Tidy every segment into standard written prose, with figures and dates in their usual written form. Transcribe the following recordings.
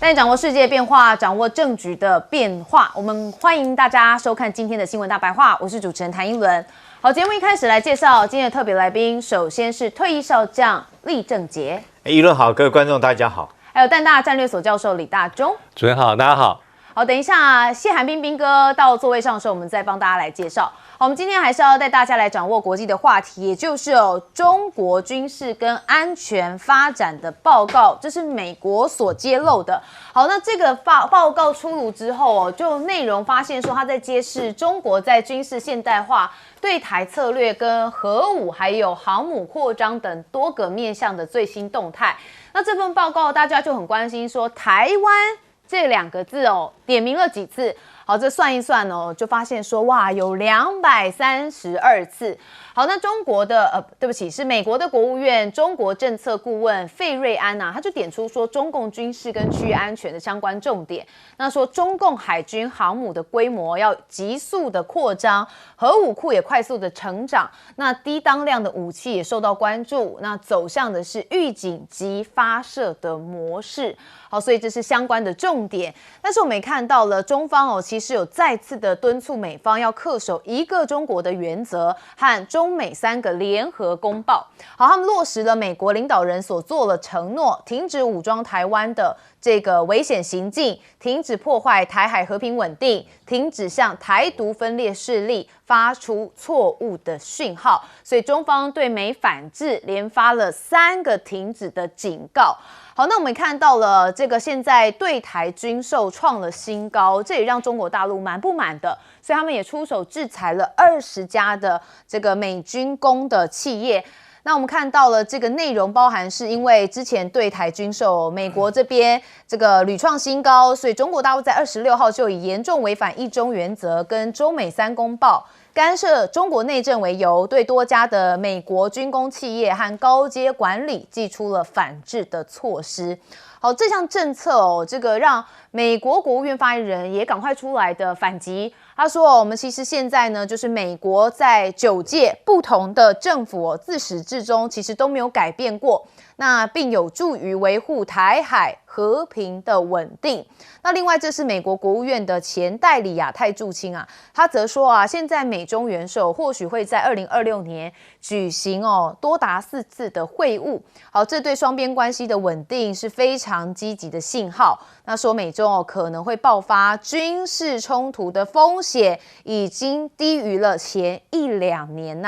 带你掌握世界变化，掌握政局的变化。我们欢迎大家收看今天的新闻大白话，我是主持人谭英伦。好，节目一开始来介绍今天的特别来宾，首先是退役少将厉正杰。议论好，各位观众大家好。还有淡大战略所教授李大中。主持人好，大家好。好，等一下谢寒冰冰哥到座位上的时候，我们再帮大家来介绍。好，我们今天还是要带大家来掌握国际的话题，也就是中国军事跟安全发展的报告，这是美国所揭露的。好，那这个报告出炉之后就内容发现说，它在揭示中国在军事现代化、对台策略跟核武还有航母扩张等多个面向的最新动态。那这份报告大家就很关心说，台湾这两个字点名了几次？好，这算一算就发现说，哇，有232次。好，那中国的对不起，是美国的国务院中国政策顾问费瑞安他就点出说，中共军事跟区域安全的相关重点。那说中共海军航母的规模要急速的扩张，核武库也快速的成长，那低当量的武器也受到关注，那走向的是预警及发射的模式。好，所以这是相关的重点。但是我们也看到了中方其实有再次的敦促美方要恪守一个中国的原则和中美3个联合公报。好，他们落实了美国领导人所做的承诺，停止武装台湾的这个危险行径，停止破坏台海和平稳定，停止向台独分裂势力发出错误的讯号。所以中方对美反制连发了3个停止的警告。好，那我们看到了这个现在对台军售创了新高，这也让中国大陆蛮不满的，所以他们也出手制裁了20家的这个美军工的企业。那我们看到了这个内容包含是因为之前对台军售，美国这边这个屡创新高，所以中国大陆在26号就以严重违反一中原则跟中美3公报，干涉中国内政为由，对多家的美国军工企业和高阶管理祭出了反制的措施。好，这项政策这个让美国国务院发言人也赶快出来的反击。他说，我们其实现在呢，就是美国在9届不同的政府自始至终其实都没有改变过，那并有助于维护台海和平的稳定。那另外，这是美国国务院的前代理亚太驻青他则说现在美中元首或许会在2026年举行多达4次的会晤。好，这对双边关系的稳定是非常积极的信号。那说美中可能会爆发军事冲突的风险已经低于了前1-2年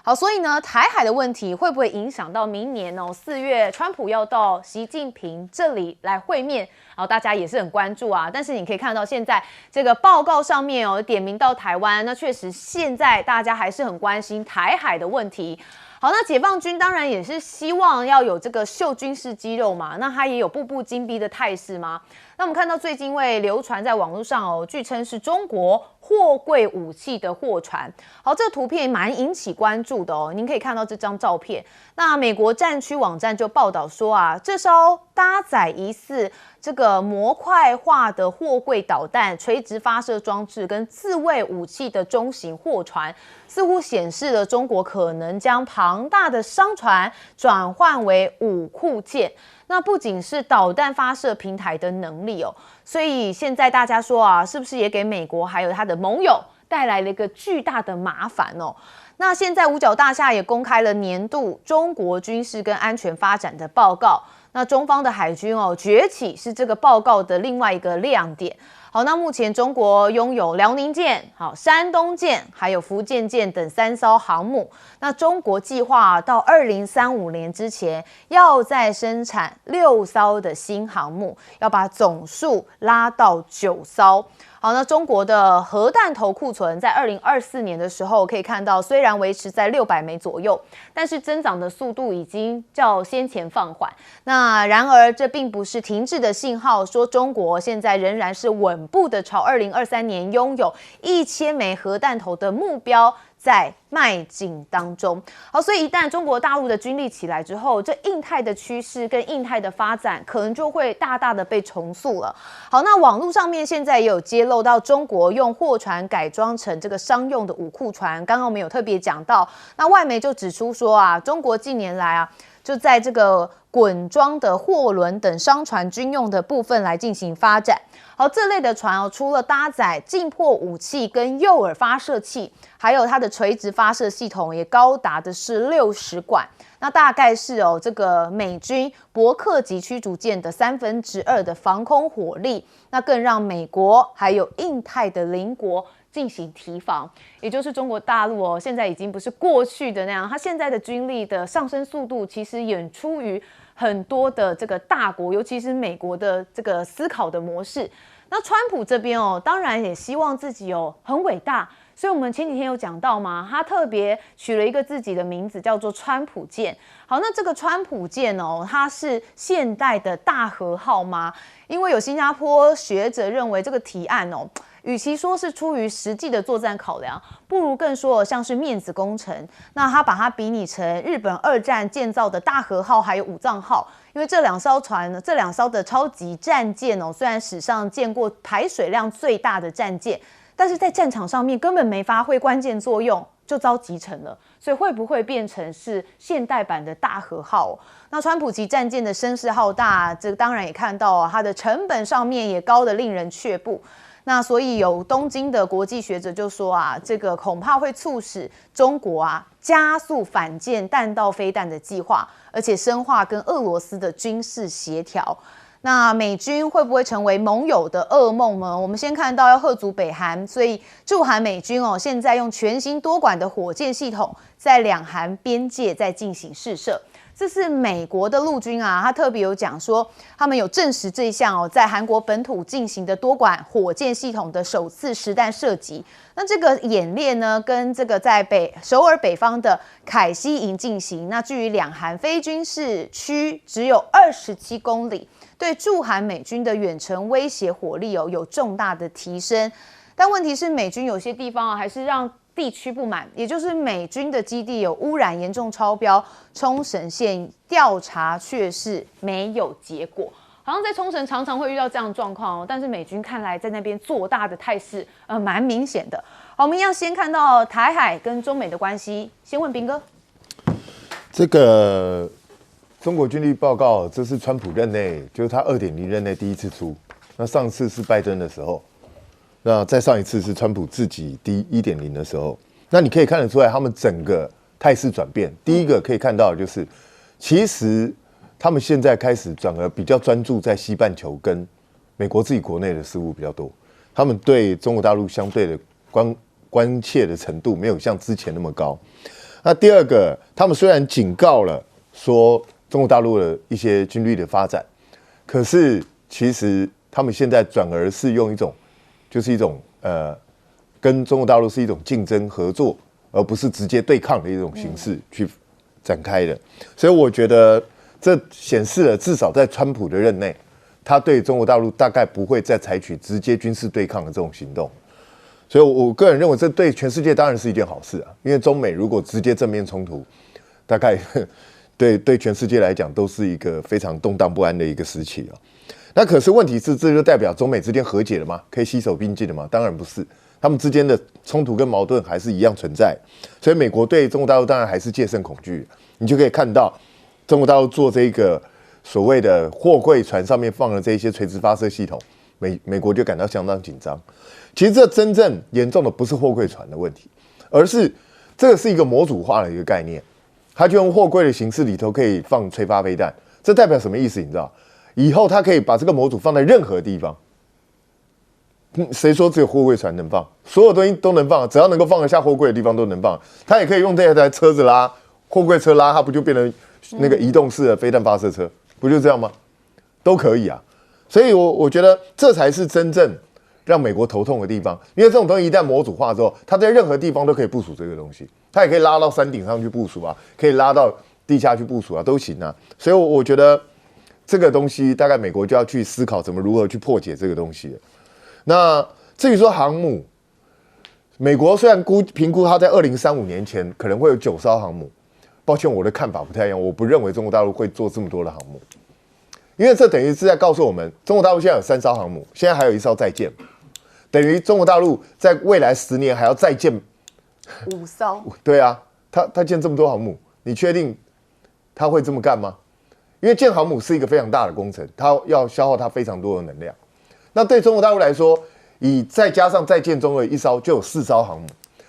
好，所以呢，台海的问题会不会影响到明年4月川普要到习近平这里来会面？然后大家也是很关注但是你可以看到现在这个报告上面点名到台湾，那确实现在大家还是很关心台海的问题。好，那解放军当然也是希望要有这个秀军事肌肉嘛，那他也有步步紧逼的态势吗？那我们看到最近因为流传在网络上据称是中国货柜武器的货船。好，这个图片蛮引起关注的您可以看到这张照片。那美国战区网站就报道说这艘搭载疑似这个模块化的货柜导弹、垂直发射装置跟自卫武器的中型货船，似乎显示了中国可能将庞大的商船转换为武库舰。那不仅是导弹发射平台的能力所以现在大家说是不是也给美国还有他的盟友带来了一个巨大的麻烦那现在五角大厦也公开了年度中国军事跟安全发展的报告。那中方的海军崛起是这个报告的另外一个亮点。好，那目前中国拥有辽宁舰、山东舰还有福建舰等3艘航母。那中国计划到2035年之前要再生产6艘的新航母，要把总数拉到9艘。好，那中国的核弹头库存在2024年的时候可以看到，虽然维持在600枚左右，但是增长的速度已经较先前放缓。那然而这并不是停滞的信号，说中国现在仍然是稳步的朝2023年拥有1000枚核弹头的目标在迈进当中。好，所以一旦中国大陆的军力起来之后，这印太的趋势跟印太的发展可能就会大大的被重塑了。好，那网络上面现在也有揭露到中国用货船改装成这个商用的武库船，刚刚我们有特别讲到，那外媒就指出说中国近年来就在这个滚装的货轮等商船军用的部分来进行发展。好，这类的船除了搭载近迫武器跟诱饵发射器，还有它的垂直发射系统也高达的是60管。那大概是这个美军伯克级驱逐舰的2/3的防空火力，那更让美国还有印太的邻国进行提防，也就是中国大陆现在已经不是过去的那样，它现在的军力的上升速度其实远出于很多的这个大国，尤其是美国的这个思考的模式。那川普这边当然也希望自己很伟大。所以我们前几天有讲到嘛，他特别取了一个自己的名字，叫做川普舰。好，那这个川普舰它是现代的大和号吗？因为有新加坡学者认为这个提案与其说是出于实际的作战考量，不如更说像是面子工程。那他把它比拟成日本2战建造的大和号还有武藏号，因为这两艘的超级战舰虽然史上见过排水量最大的战舰，但是在战场上面根本没发挥关键作用，就遭击沉了。所以会不会变成是现代版的大和号？那川普级战舰的声势浩大，这当然也看到它的成本上面也高得令人却步。那所以有东京的国际学者就说这个恐怕会促使中国加速反舰弹道飞弹的计划，而且深化跟俄罗斯的军事协调。那美军会不会成为盟友的噩梦呢？我们先看到要吓阻北韩，所以驻韩美军现在用全新多管的火箭系统在两韩边界在进行试射。这是美国的陆军他特别有讲说，他们有证实这一项在韩国本土进行的多管火箭系统的首次实弹射击。那这个演练呢，跟这个在首尔北方的凯西营进行，那距离两韩非军事区只有27公里，对驻韩美军的远程威胁火力有重大的提升。但问题是，美军有些地方还是让地区不满，也就是美军的基地有污染严重超标，冲绳县调查却是没有结果。好像在冲绳常常会遇到这样的状况但是美军看来在那边做大的态势蛮明显的。好，我们一样先看到台海跟中美的关系，先问彬哥。这个中国军力报告，这是川普任内，就是他2.0任内第一次出。那上次是拜登的时候，那再上一次是川普自己第1.0的时候。那你可以看得出来，他们整个态势转变。第一个可以看到的就是，其实他们现在开始转而比较专注在西半球跟美国自己国内的事务比较多。他们对中国大陆相对的关切的程度没有像之前那么高。那第二个，他们虽然警告了说中国大陆的一些军力的发展，可是其实他们现在转而是用一种，就是一种跟中国大陆是一种竞争合作，而不是直接对抗的一种形式去展开的。所以我觉得这显示了，至少在川普的任内，他对中国大陆大概不会再采取直接军事对抗的这种行动。所以我个人认为，这对全世界当然是一件好事因为中美如果直接正面冲突，大概对全世界来讲都是一个非常动荡不安的一个时期那可是问题是，这就代表中美之间和解了吗？可以携手并进了吗？当然不是，他们之间的冲突跟矛盾还是一样存在。所以美国对中国大陆当然还是戒慎恐惧。你就可以看到，中国大陆做这个所谓的货柜船上面放了这些垂直发射系统，美国就感到相当紧张。其实这真正严重的不是货柜船的问题，而是这个是一个模组化的一个概念，它就用货柜的形式里头可以放垂发飞弹。这代表什么意思？你知道？以后它可以把这个模组放在任何地方。谁说只有货柜船能放？所有东西都能放，只要能够放得下货柜的地方都能放。它也可以用这台车子拉货柜车拉，它不就变成那个移动式的飞弹发射车？不就这样吗？都可以所以我觉得这才是真正让美国头痛的地方。因为这种东西一旦模组化之后，它在任何地方都可以部署这个东西。它也可以拉到山顶上去部署可以拉到地下去部署都行所以我觉得这个东西大概美国就要去思考如何去破解这个东西了。那至于说航母，美国虽然评估它在2035年前可能会有9艘航母，抱歉，我的看法不太一样，我不认为中国大陆会做这么多的航母，因为这等于是在告诉我们，中国大陆现在有3艘航母，现在还有1艘在建，等于中国大陆在未来10年还要再建5艘。对他建这么多航母，你确定他会这么干吗？因为建航母是一个非常大的工程，它要消耗它非常多的能量。那对中国大陆来说，再加上再建中的一艘，就有4艘航母。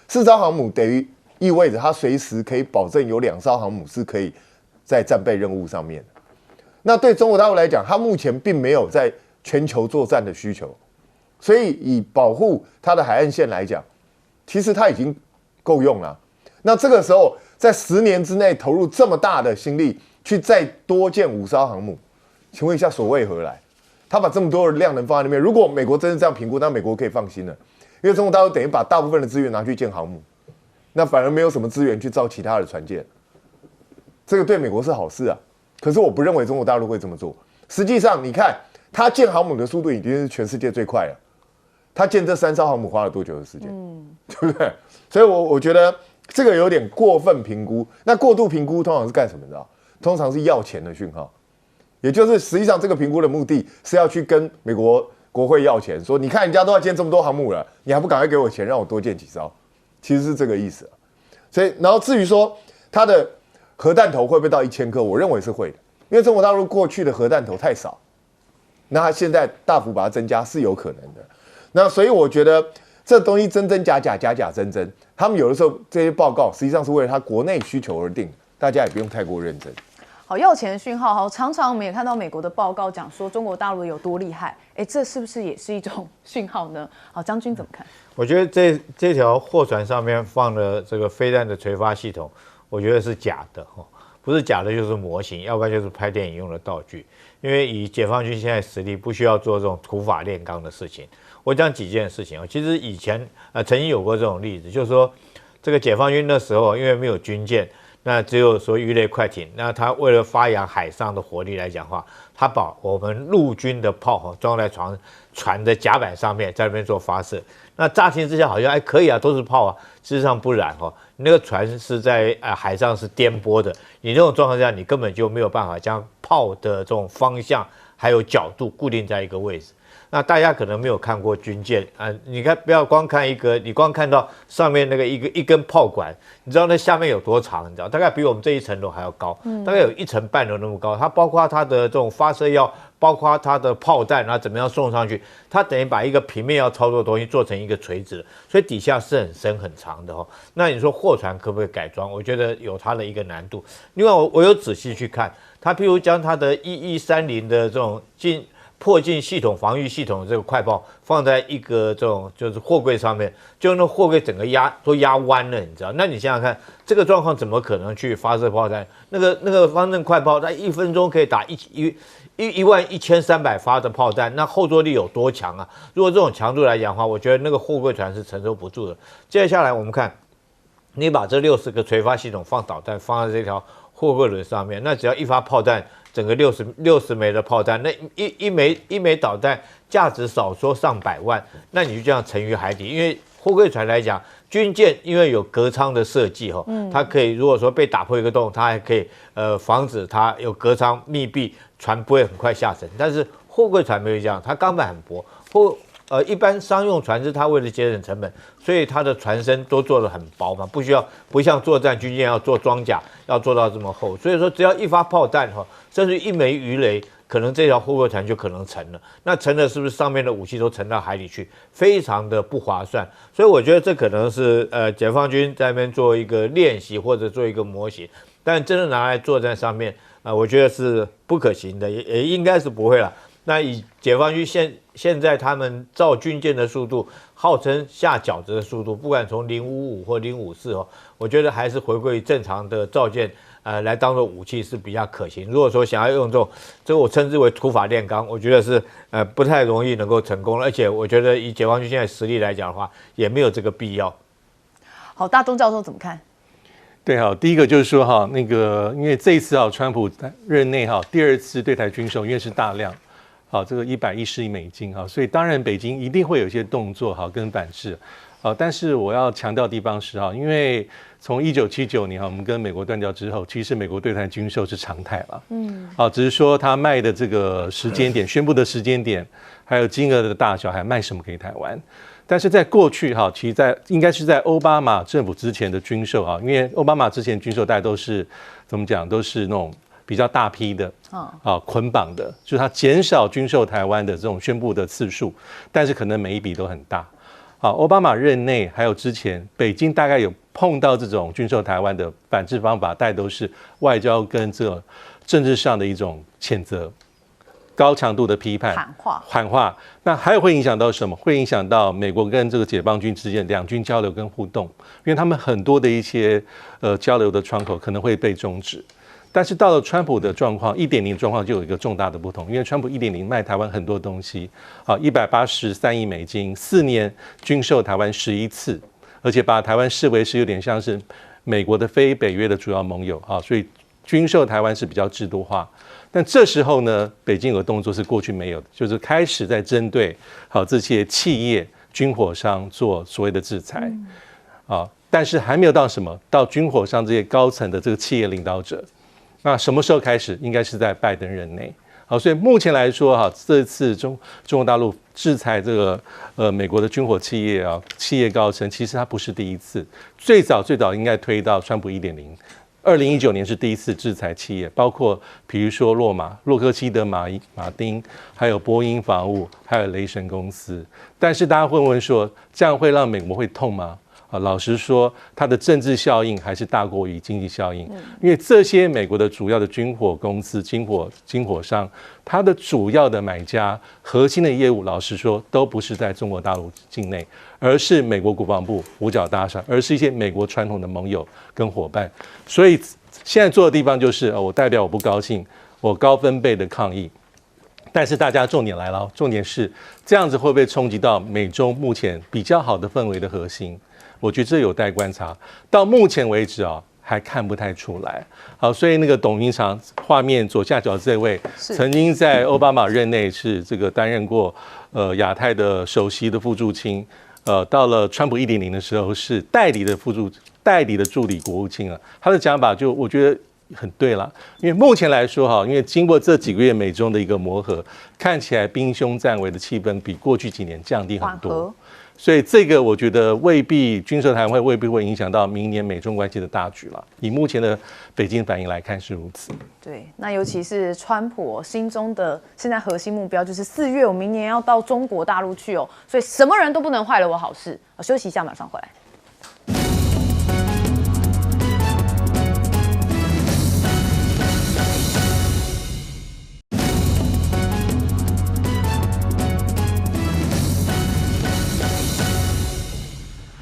4艘航母等于意味着它随时可以保证有2艘航母是可以在战备任务上面的。那对中国大陆来讲，它目前并没有在全球作战的需求，所以以保护它的海岸线来讲，其实它已经够用了。那这个时候，在10年之内投入这么大的心力去再多建5艘航母，请问一下所谓何来？他把这么多的量能放在那边，如果美国真是这样评估，那美国可以放心了，因为中国大陆等于把大部分的资源拿去建航母，那反而没有什么资源去造其他的船舰，这个对美国是好事啊。可是我不认为中国大陆会这么做。实际上，你看他建航母的速度已经是全世界最快了，他建这3艘航母花了多久的时间？对不对？所以我觉得这个有点过分评估。那过度评估通常是干什么？你知道？通常是要钱的讯号。也就是实际上这个评估的目的是要去跟美国国会要钱，说你看人家都要建这么多航母了，你还不赶快给我钱让我多建几艘，其实是这个意思。所以然后至于说它的核弹头会不会到1000颗，我认为是会的，因为中国大陆过去的核弹头太少，那它现在大幅把它增加是有可能的。那所以我觉得这东西真真假假，假假真真，他们有的时候这些报告实际上是为了他国内需求而定，大家也不用太过认真。好，要钱的讯号，好，常常我们也看到美国的报告讲说中国大陆有多厉害，这是不是也是一种讯号呢？好，将军怎么看？我觉得这条货船上面放的这个飞弹的垂发系统，我觉得是假的哈，不是假的就是模型，要不然就是拍电影用的道具。因为以解放军现在实力，不需要做这种土法炼钢的事情。我讲几件事情啊，其实以前曾经有过这种例子，就是说这个解放军那时候因为没有军舰。那只有说鱼雷快艇，那他为了发扬海上的火力来讲话，他把我们陆军的炮装在船的甲板上面，在那边做发射。那乍听之下好像可以啊，都是炮啊，事实上不然哈，那个船是在海上是颠簸的，你那种状况下，你根本就没有办法将炮的这种方向还有角度固定在一个位置。那大家可能没有看过军舰你看不要光看你光看到上面那个一根炮管，你知道那下面有多长？你知道大概比我们这1层楼还要高，大概有1层半楼那么高。它包括它的这种发射药，包括它的炮弹，然后怎么样送上去，它等于把一个平面要操作的东西做成一个垂直的，所以底下是很深很长的那你说货船可不可以改装？我觉得有它的一个难度。另外我有仔细去看，它譬如将它的1130的这种迫近系统防御系统的这个快炮放在一个这种就是货柜上面，就那货柜整个都压弯了，你知道？那你想想看，这个状况怎么可能去发射炮弹？那个方阵快炮，它1分钟可以打11300发的炮弹，那后坐力有多强啊？如果这种强度来讲的话，我觉得那个货柜船是承受不住的。接下来我们看，你把这60个垂发系统放导弹放在这条货柜轮上面，那只要一发炮弹。整个60枚的炮弹，那一枚导弹价值少说上百万，那你就这样沉于海底。因为货柜船来讲，军舰因为有隔舱的设计它可以如果说被打破一个洞，它还可以防止它有隔舱密闭，船不会很快下沉。但是货柜船没有这样，它钢板很薄，一般商用船只它为了节省成本，所以它的船身都做得很薄嘛，不像作战军舰要做装甲要做到这么厚，所以说只要一发炮弹甚至1枚鱼雷，可能这条货柜船就可能沉了。那沉了是不是上面的武器都沉到海里去，非常的不划算？所以我觉得这可能是解放军在那边做一个练习或者做一个模型，但真的拿来作战上面我觉得是不可行的，也应该是不会了。那以解放军现在他们造军舰的速度，号称下饺子的速度，不管从055或054我觉得还是回归正常的造舰来当做武器是比较可行。如果说想要用这个我称之为土法炼钢，我觉得是不太容易能够成功，而且我觉得以解放军现在实力来讲的话，也没有这个必要。好，大东教授怎么看？对第一个就是说因为这一次川普任内第2次对台军售，因为是大量。这个110亿美金所以当然北京一定会有一些动作跟板式但是我要强调的地方是因为从1979年我们跟美国断交之后，其实美国对台军售是常态了。只是说他卖的这个时间点、宣布的时间点，还有金额的大小，还卖什么给台湾。但是在过去其实应该是在奥巴马政府之前的军售因为奥巴马之前军售大家都是怎么讲，都是那种比较大批的捆绑的，就是他减少军售台湾的这种宣布的次数，但是可能每一笔都很大。奥巴马任内还有之前，北京大概有碰到这种军售台湾的反制方法，大概都是外交跟这个政治上的一种谴责。高强度的批判、喊话，那还有会影响到什么？会影响到美国跟这个解放军之间两军交流跟互动，因为他们很多的一些交流的窗口可能会被终止。但是到了川普的状况1.0状况就有一个重大的不同，因为川普1.0卖台湾很多东西，183亿美金，4年军售台湾11次，而且把台湾视为是有点像是美国的非北约的主要盟友所以军售台湾是比较制度化。但这时候呢，北京有个动作是过去没有的，就是开始在针对这些企业、军火商做所谓的制裁但是还没有到什么，到军火商这些高层的这个企业领导者。那什么时候开始？应该是在拜登任内。所以目前来说这次中国大陆制裁这个美国的军火企业企业高层，其实它不是第一次，最早应该推到川普1.0。2019年是第一次制裁企业，包括比如说洛克希德马丁，还有波音防务，还有雷神公司。但是大家会问说，这样会让美国会痛吗？老实说，它的政治效应还是大过于经济效应，因为这些美国的主要的军火公司、军火商，它的主要的买家、核心的业务，老实说都不是在中国大陆境内，而是美国国防部五角大厦，而是一些美国传统的盟友跟伙伴。所以现在做的地方就是，我代表我不高兴，我高分贝的抗议。但是大家重点来了，重点是这样子会不会冲击到美中目前比较好的氛围的核心？我觉得这有待观察。到目前为止还看不太出来。所以那个董云长画面左下角这位，曾经在奥巴马任内是这个担任过亚太的首席的副驻青，到了川普1.0的时候是代理的助理国务卿他的讲法就我觉得很对了，因为目前来说因为经过这几个月美中的一个磨合，看起来兵凶战危的气氛比过去几年降低很多。所以这个我觉得未必军售谈会未必会影响到明年美中关系的大局了。以目前的北京反应来看是如此。对，那尤其是川普心中的现在核心目标就是4月我明年要到中国大陆去所以什么人都不能坏了我好事。休息一下，马上回来。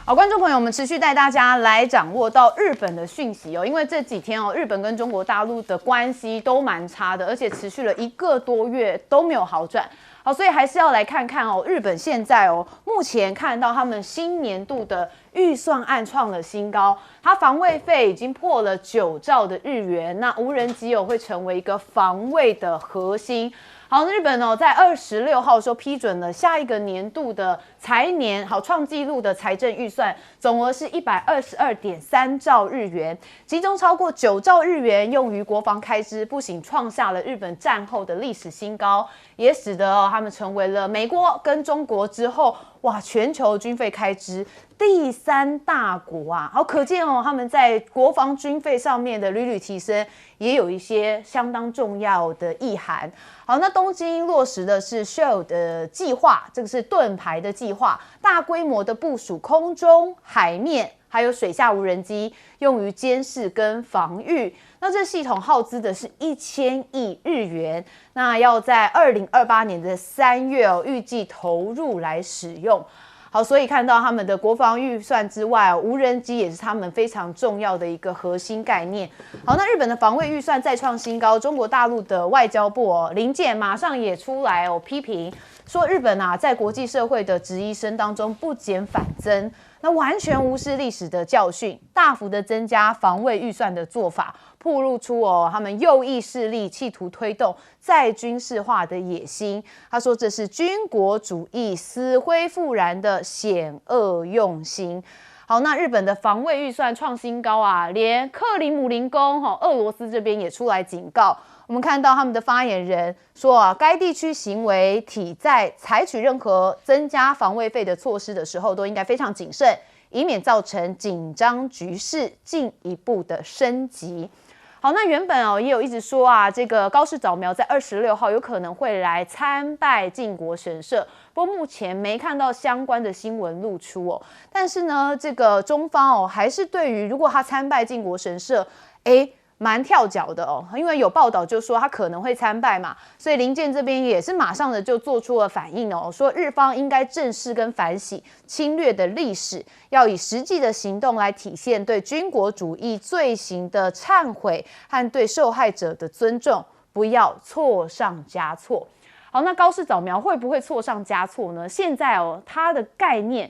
好，观众朋友，我们持续带大家来掌握到日本的讯息因为这几天日本跟中国大陆的关系都蛮差的，而且持续了1个多月都没有好转。好，所以还是要来看看日本现在目前看到他们新年度的预算案创了新高，它防卫费已经破了9兆的日元，那无人机会成为一个防卫的核心。好，日本在26号的时候批准了下一个年度的财年创纪录的财政预算，总额是122.3兆日元，其中超过9兆日元用于国防开支，不仅创下了日本战后的历史新高，也使得他们成为了美国跟中国之后全球军费开支第3大国好，可见他们在国防军费上面的屡屡提升，也有一些相当重要的意涵。好，那东京落实的是 SHIELD 的计划，这个是盾牌的计划，大规模的部署空中、海面还有水下无人机，用于监视跟防御。那这系统耗资的是1000亿日元，那要在2028年的3月预计投入来使用。好，所以看到他们的国防预算之外无人机也是他们非常重要的一个核心概念。好，那日本的防卫预算再创新高，中国大陆的外交部林健马上也出来批评说，日本在国际社会的质疑声当中不减反增。那完全无视历史的教训，大幅的增加防卫预算的做法，暴露出他们右翼势力企图推动再军事化的野心。他说这是军国主义死灰复燃的险恶用心。好，那日本的防卫预算创新高啊，连克里姆林宫俄罗斯这边也出来警告。我们看到他们的发言人说该地区行为体在采取任何增加防卫费的措施的时候，都应该非常谨慎，以免造成紧张局势进一步的升级。好，那原本也有一直说这个高市早苗在26号有可能会来参拜靖国神社，不过目前没看到相关的新闻露出但是呢，这个中方还是对于如果他参拜靖国神社，蛮跳脚的因为有报道就说他可能会参拜嘛，所以林健这边也是马上的就做出了反应说日方应该正视跟反省侵略的历史，要以实际的行动来体现对军国主义罪行的忏悔和对受害者的尊重，不要错上加错。好，那高市早苗会不会错上加错呢？现在他的概念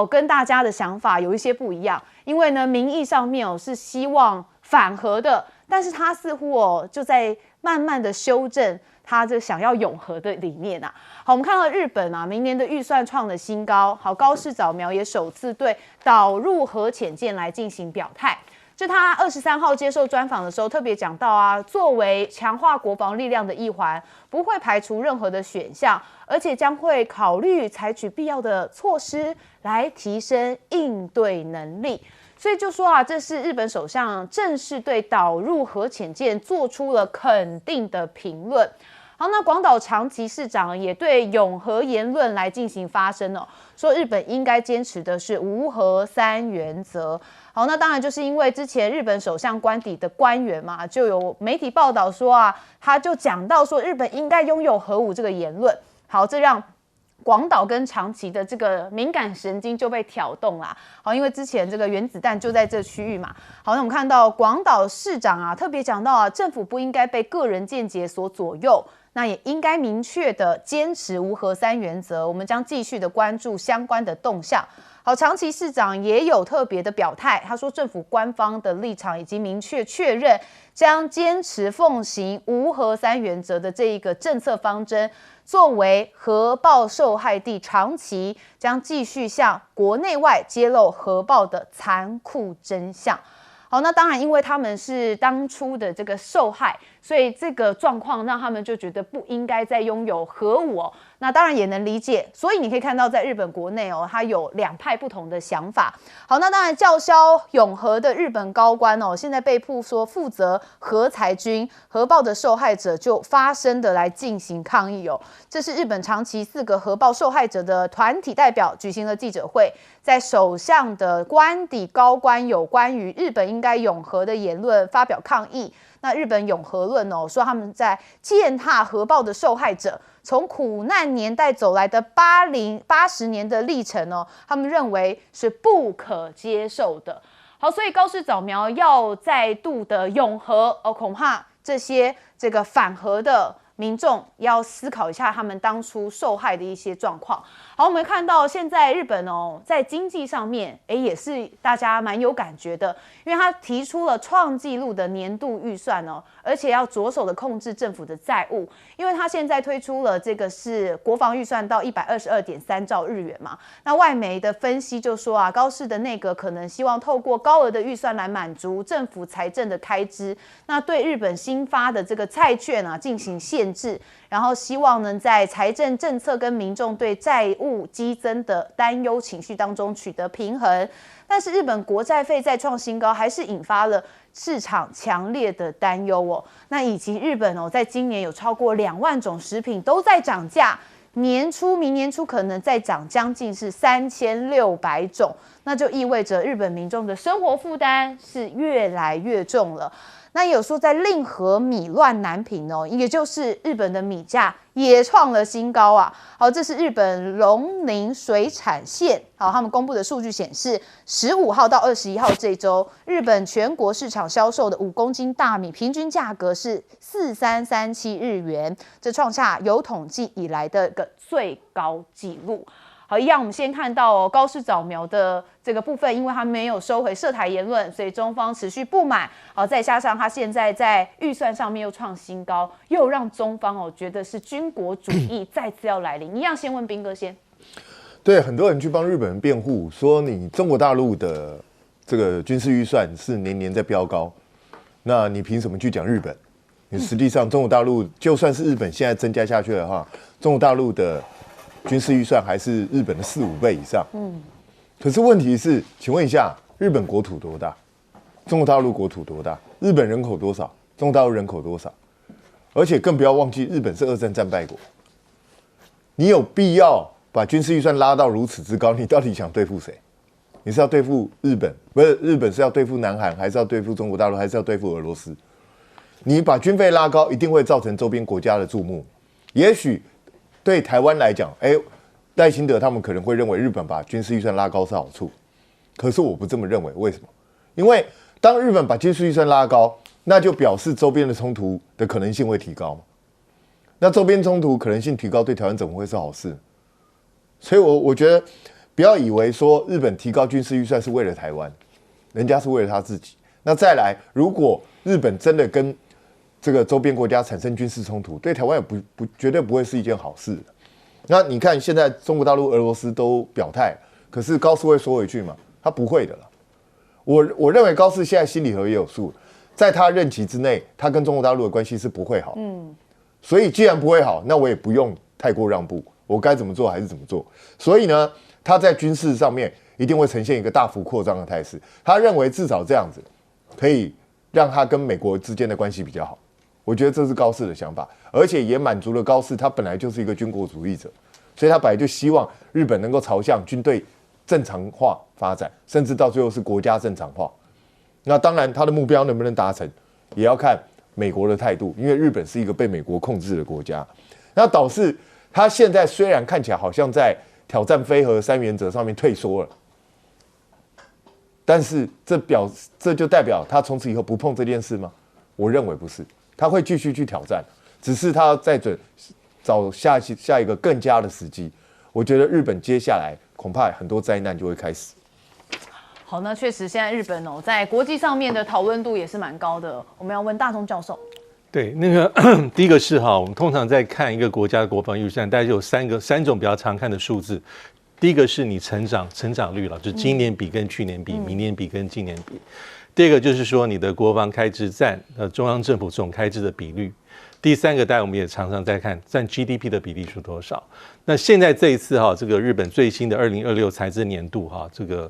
跟大家的想法有一些不一样，因为呢名义上面是希望反核的，但是他似乎就在慢慢的修正他这想要永和的理念好，我们看到日本明年的预算创了新高。好，高市早苗也首次对导入核潜舰来进行表态。就他23号接受专访的时候特别讲到作为强化国防力量的一环，不会排除任何的选项，而且将会考虑采取必要的措施来提升应对能力。所以就说这是日本首相正式对导入核潜舰做出了肯定的评论。好，那广岛长崎市长也对永和言论来进行发声说日本应该坚持的是无核3原则。好，那当然就是因为之前日本首相官邸的官员嘛，就有媒体报道说他就讲到说日本应该拥有核武这个言论。好，这让广岛跟长崎的这个敏感神经就被挑动啦。好，因为之前这个原子弹就在这区域嘛。好，那我们看到广岛市长特别讲到政府不应该被个人见解所左右，那也应该明确的坚持无核3原则。我们将继续的关注相关的动向。好，长崎市长也有特别的表态，他说政府官方的立场已经明确确认，将坚持奉行无核3原则的这一个政策方针。作为核爆受害地长崎，将继续向国内外揭露核爆的残酷真相。好，那当然因为他们是当初的这个受害，所以这个状况让他们就觉得不应该再拥有核武那当然也能理解，所以你可以看到在日本国内它有2派不同的想法。好，那当然叫嚣永和的日本高官现在被迫说负责核裁军，核爆的受害者就发声的来进行抗议这是日本长崎4个核爆受害者的团体代表举行了记者会，在首相的官邸高官有关于日本应该永和的言论发表抗议。那日本永和论说他们在践踏核爆的受害者从苦难年代走来的80年的历程他们认为是不可接受的。好，所以高市早苗要再度的永和恐怕这些这个反核的民众要思考一下他们当初受害的一些状况。好，我们看到现在日本在经济上面也是大家蛮有感觉的，因为他提出了创纪录的年度预算而且要着手的控制政府的债务，因为他现在推出了这个是国防预算到122.3兆日元嘛。那外媒的分析就说高市的内阁可能希望透过高额的预算来满足政府财政的开支，那对日本新发的这个债券进行限制，然后希望能在财政政策跟民众对债务激增的担忧情绪当中取得平衡。但是日本国债费再创新高，还是引发了市场强烈的担忧那以及日本在今年有超过2万种食品都在涨价，明年初可能再涨将近是3600种，那就意味着日本民众的生活负担是越来越重了。那也有说在令和米乱难平也就是日本的米价也创了新高好，这是日本农林水产线他们公布的数据显示，15号到21号这周，日本全国市场销售的5公斤大米平均价格是4337日元，这创下有统计以来的一个最高纪录。好，一样我们先看到高市早苗的这个部分，因为他没有收回涉台言论，所以中方持续不满。好，再加上他现在在预算上面又创新高，又让中方觉得是军国主义再次要来临。一样先问彬哥先。对，很多人去帮日本人辩护，说你中国大陆的这个军事预算是年年在飙高，那你凭什么去讲日本？你实际上中国大陆就算是日本现在增加下去的话，中国大陆的军事预算还是日本的4、5倍以上。可是问题是，请问一下，日本国土多大？中国大陆国土多大？日本人口多少？中国大陆人口多少？而且更不要忘记，日本是2战战败国。你有必要把军事预算拉到如此之高？你到底想对付谁？你是要对付日本？不是，日本是要对付南韩，还是要对付中国大陆，还是要对付俄罗斯？你把军费拉高，一定会造成周边国家的注目。也许对台湾来讲，赖清德他们可能会认为日本把军事预算拉高是好处，可是我不这么认为。为什么？因为当日本把军事预算拉高，那就表示周边的冲突的可能性会提高嘛。那周边冲突可能性提高，对台湾怎么会是好事？所以我觉得不要以为说日本提高军事预算是为了台湾，人家是为了他自己。那再来，如果日本真的跟这个周边国家产生军事冲突，对台湾也绝对不会是一件好事的。那你看，现在中国大陆、俄罗斯都表态，可是高市会说回去吗？他不会的了。我认为高市现在心里头也有数，在他任期之内，他跟中国大陆的关系是不会好。所以既然不会好，那我也不用太过让步，我该怎么做还是怎么做。所以呢，他在军事上面一定会呈现一个大幅扩张的态势。他认为至少这样子可以让他跟美国之间的关系比较好。我觉得这是高市的想法，而且也满足了高市他本来就是一个军国主义者，所以他本来就希望日本能够朝向军队正常化发展，甚至到最后是国家正常化。那当然，他的目标能不能达成，也要看美国的态度，因为日本是一个被美国控制的国家。那导致他现在虽然看起来好像在挑战非核3原则上面退缩了，但是这就代表他从此以后不碰这件事吗？我认为不是。他会继续去挑战，只是他在找下一个更佳的时机。我觉得日本接下来恐怕很多灾难就会开始。好，那确实现在日本在国际上面的讨论度也是蛮高的。我们要问大同教授。对，那个第一个是我们通常在看一个国家的国防预算，大概就有三种比较常看的数字。第一个是你成长率了，就是今年比跟去年比，明年比跟今年比。第二个就是说你的国防开支占中央政府总开支的比率。第三个，大家我们也常常在看占 GDP 的比例是多少。那现在这一次这个日本最新的2026财政年度这个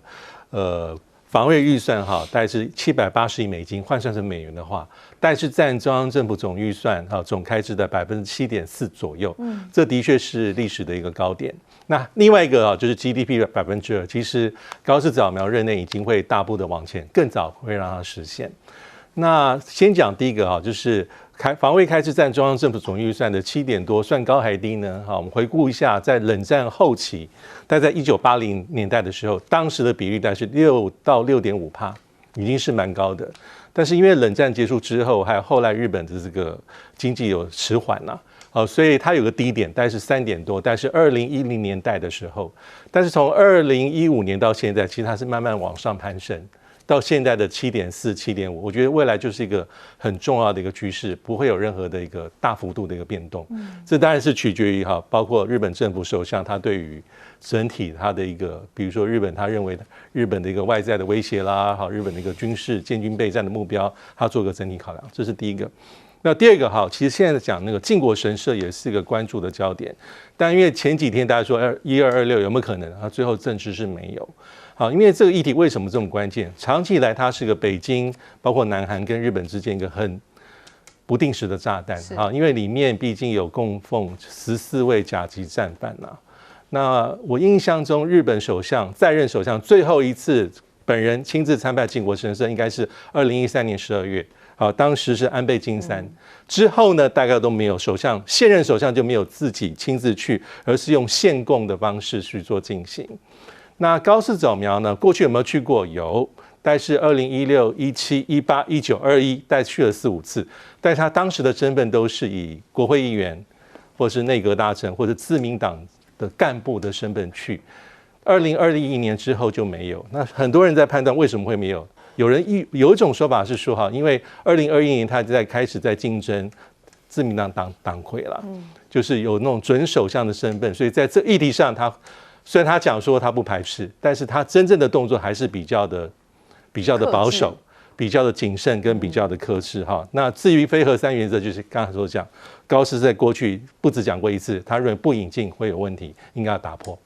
防卫预算大概是780亿美金，换算成美元的话，大概是占中央政府总预算总开支的7.4%左右。这的确是历史的一个高点。那另外一个就是 GDP 的2%，其实高市早苗任内已经会大步的往前，更早会让它实现。那先讲第一个就是防卫开支占中央政府总预算的7点多，算高还低呢？我们回顾一下，在冷战后期，大概在1980年代的时候，当时的比率大概是6到6.5%，已经是蛮高的。但是因为冷战结束之后，还有后来日本的这个经济有迟缓所以它有个低点，大概是3点多，但是2010年代的时候，但是从2015年到现在，其实它是慢慢往上攀升，到现在的7.4、7.5，我觉得未来就是一个很重要的一个趋势，不会有任何的一个大幅度的一个变动。这当然是取决于包括日本政府首相他对于整体他的一个，比如说日本他认为日本的一个外在的威胁啦，日本的一个军事建军备战的目标，他做个整体考量，这是第一个。那第二个其实现在讲那个靖国神社也是一个关注的焦点，但因为前几天大家说1226有没有可能，最后证实是没有。因为这个议题为什么这么关键？长期以来它是个北京包括南韩跟日本之间一个很不定时的炸弹因为里面毕竟有供奉14位甲级战犯那我印象中日本在任首相最后一次本人亲自参拜靖国神社应该是2013年12月。当时是安倍晋三之后呢，大概都没有现任首相就没有自己亲自去，而是用献供的方式去做进行。那高市早苗呢，过去有没有去过？有，大概是2016、17、18、19、21，大概去了4、5次。但是他当时的身份都是以国会议员，或是内阁大臣，或者自民党的干部的身份去。2021年之后就没有。那很多人在判断为什么会没有。有一种说法是说哈，因为2021年他开始在竞争自民党党魁了，就是有那种准首相的身份，所以在这议题上虽然他讲说他不排斥，但是他真正的动作还是比较的保守，比较的谨慎跟比较的克制哈。那至于非核三原则，就是刚才所讲，高斯在过去不止讲过一次，他认为不引进会有问题，应该要打破。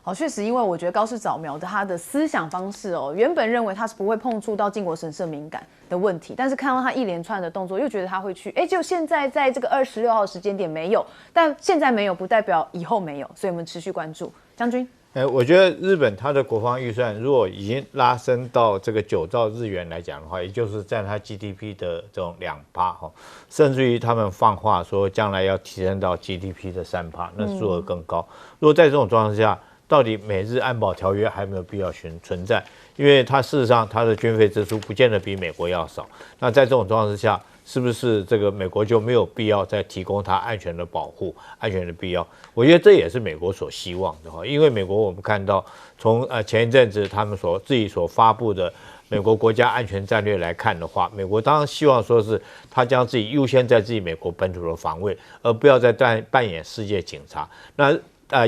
好，确实，因为我觉得高市早苗的他的思想方式原本认为他是不会碰触到靖国神社敏感的问题，但是看到他一连串的动作，又觉得他会去，就现在在这个26号时间点没有，但现在没有不代表以后没有，所以我们持续关注。将军，我觉得日本它的国防预算如果已经拉升到这个9兆日元来讲的话，也就是占它 GDP 的这种2%哈，甚至于他们放话说将来要提升到 GDP 的3%，那数额更高。如果在这种状况下，到底美日安保条约还有没有必要存在？因为它事实上它的军费支出不见得比美国要少。那在这种状况之下，是不是这个美国就没有必要再提供它安全的保护、安全的必要？我觉得这也是美国所希望的哈。因为美国我们看到，从前一阵子他们自己所发布的美国国家安全战略来看的话，美国当然希望说是他将自己优先在自己美国本土的防卫，而不要再扮演世界警察。那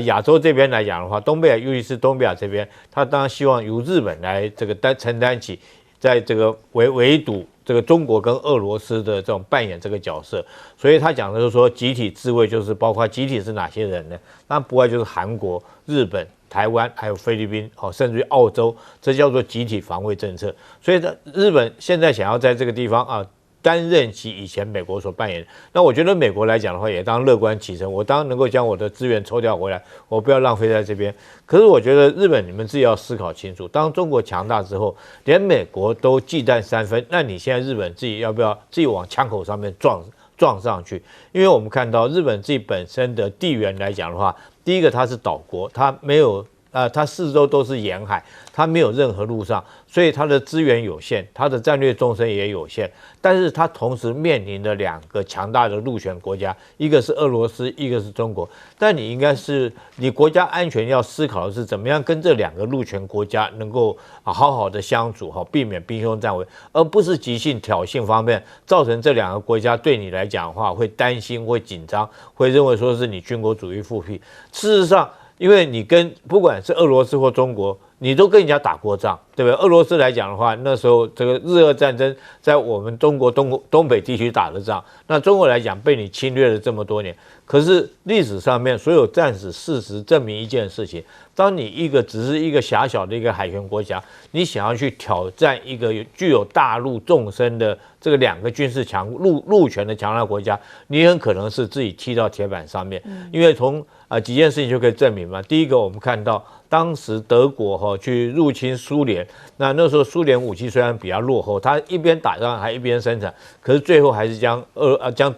亚洲这边来讲的话，东北亚尤其是东北亚这边，他当然希望由日本来这个承担起在这个围堵这个中国跟俄罗斯的这种扮演这个角色。所以他讲的就是说集体自卫，就是包括集体是哪些人呢？那不外就是韩国、日本、台湾还有菲律宾，甚至于澳洲，这叫做集体防卫政策。所以日本现在想要在这个地方担任起以前美国所扮演，那我觉得美国来讲的话，也当乐观其成，我当然能够将我的资源抽调回来，我不要浪费在这边。可是我觉得日本你们自己要思考清楚，当中国强大之后，连美国都忌惮3分，那你现在日本自己要不要自己往枪口上面撞上去？因为我们看到日本自己本身的地缘来讲的话，第一个它是岛国，它没有它四周都是沿海，它没有任何陆上，所以它的资源有限，它的战略纵深也有限。但是它同时面临的2个强大的陆权国家，一个是俄罗斯，一个是中国。但你应该是你国家安全要思考的是怎么样跟这2个陆权国家能够好好的相处，避免兵凶战危，而不是即兴挑衅方面造成这2个国家对你来讲的话会担心、会紧张、会认为说是你军国主义复辟。事实上，因为你跟不管是俄罗斯或中国，你都跟人家打过仗，对不对？俄罗斯来讲的话，那时候这个日俄战争在我们中国东北地区打的仗，那中国来讲被你侵略了这么多年。可是历史上面所有战史事实证明一件事情：当你只是一个狭小的一个海权国家，你想要去挑战一个具有大陆纵深的这个2个军事陆权的强大国家，你很可能是自己踢到铁板上面。因为从几件事情就可以证明嘛。第一个，我们看到当时德国去入侵苏联，那时候苏联武器虽然比较落后，他一边打仗还一边生产，可是最后还是将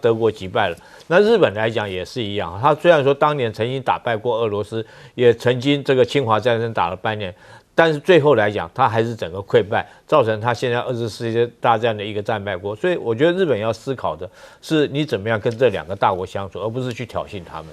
德国击败了。那日本来讲也是一样，他虽然说当年曾经打败过俄罗斯，也曾经这个侵华战争打了半年，但是最后来讲，他还是整个溃败，造成他现在20世纪大战的一个战败国。所以我觉得日本要思考的是你怎么样跟这2个大国相处，而不是去挑衅他们。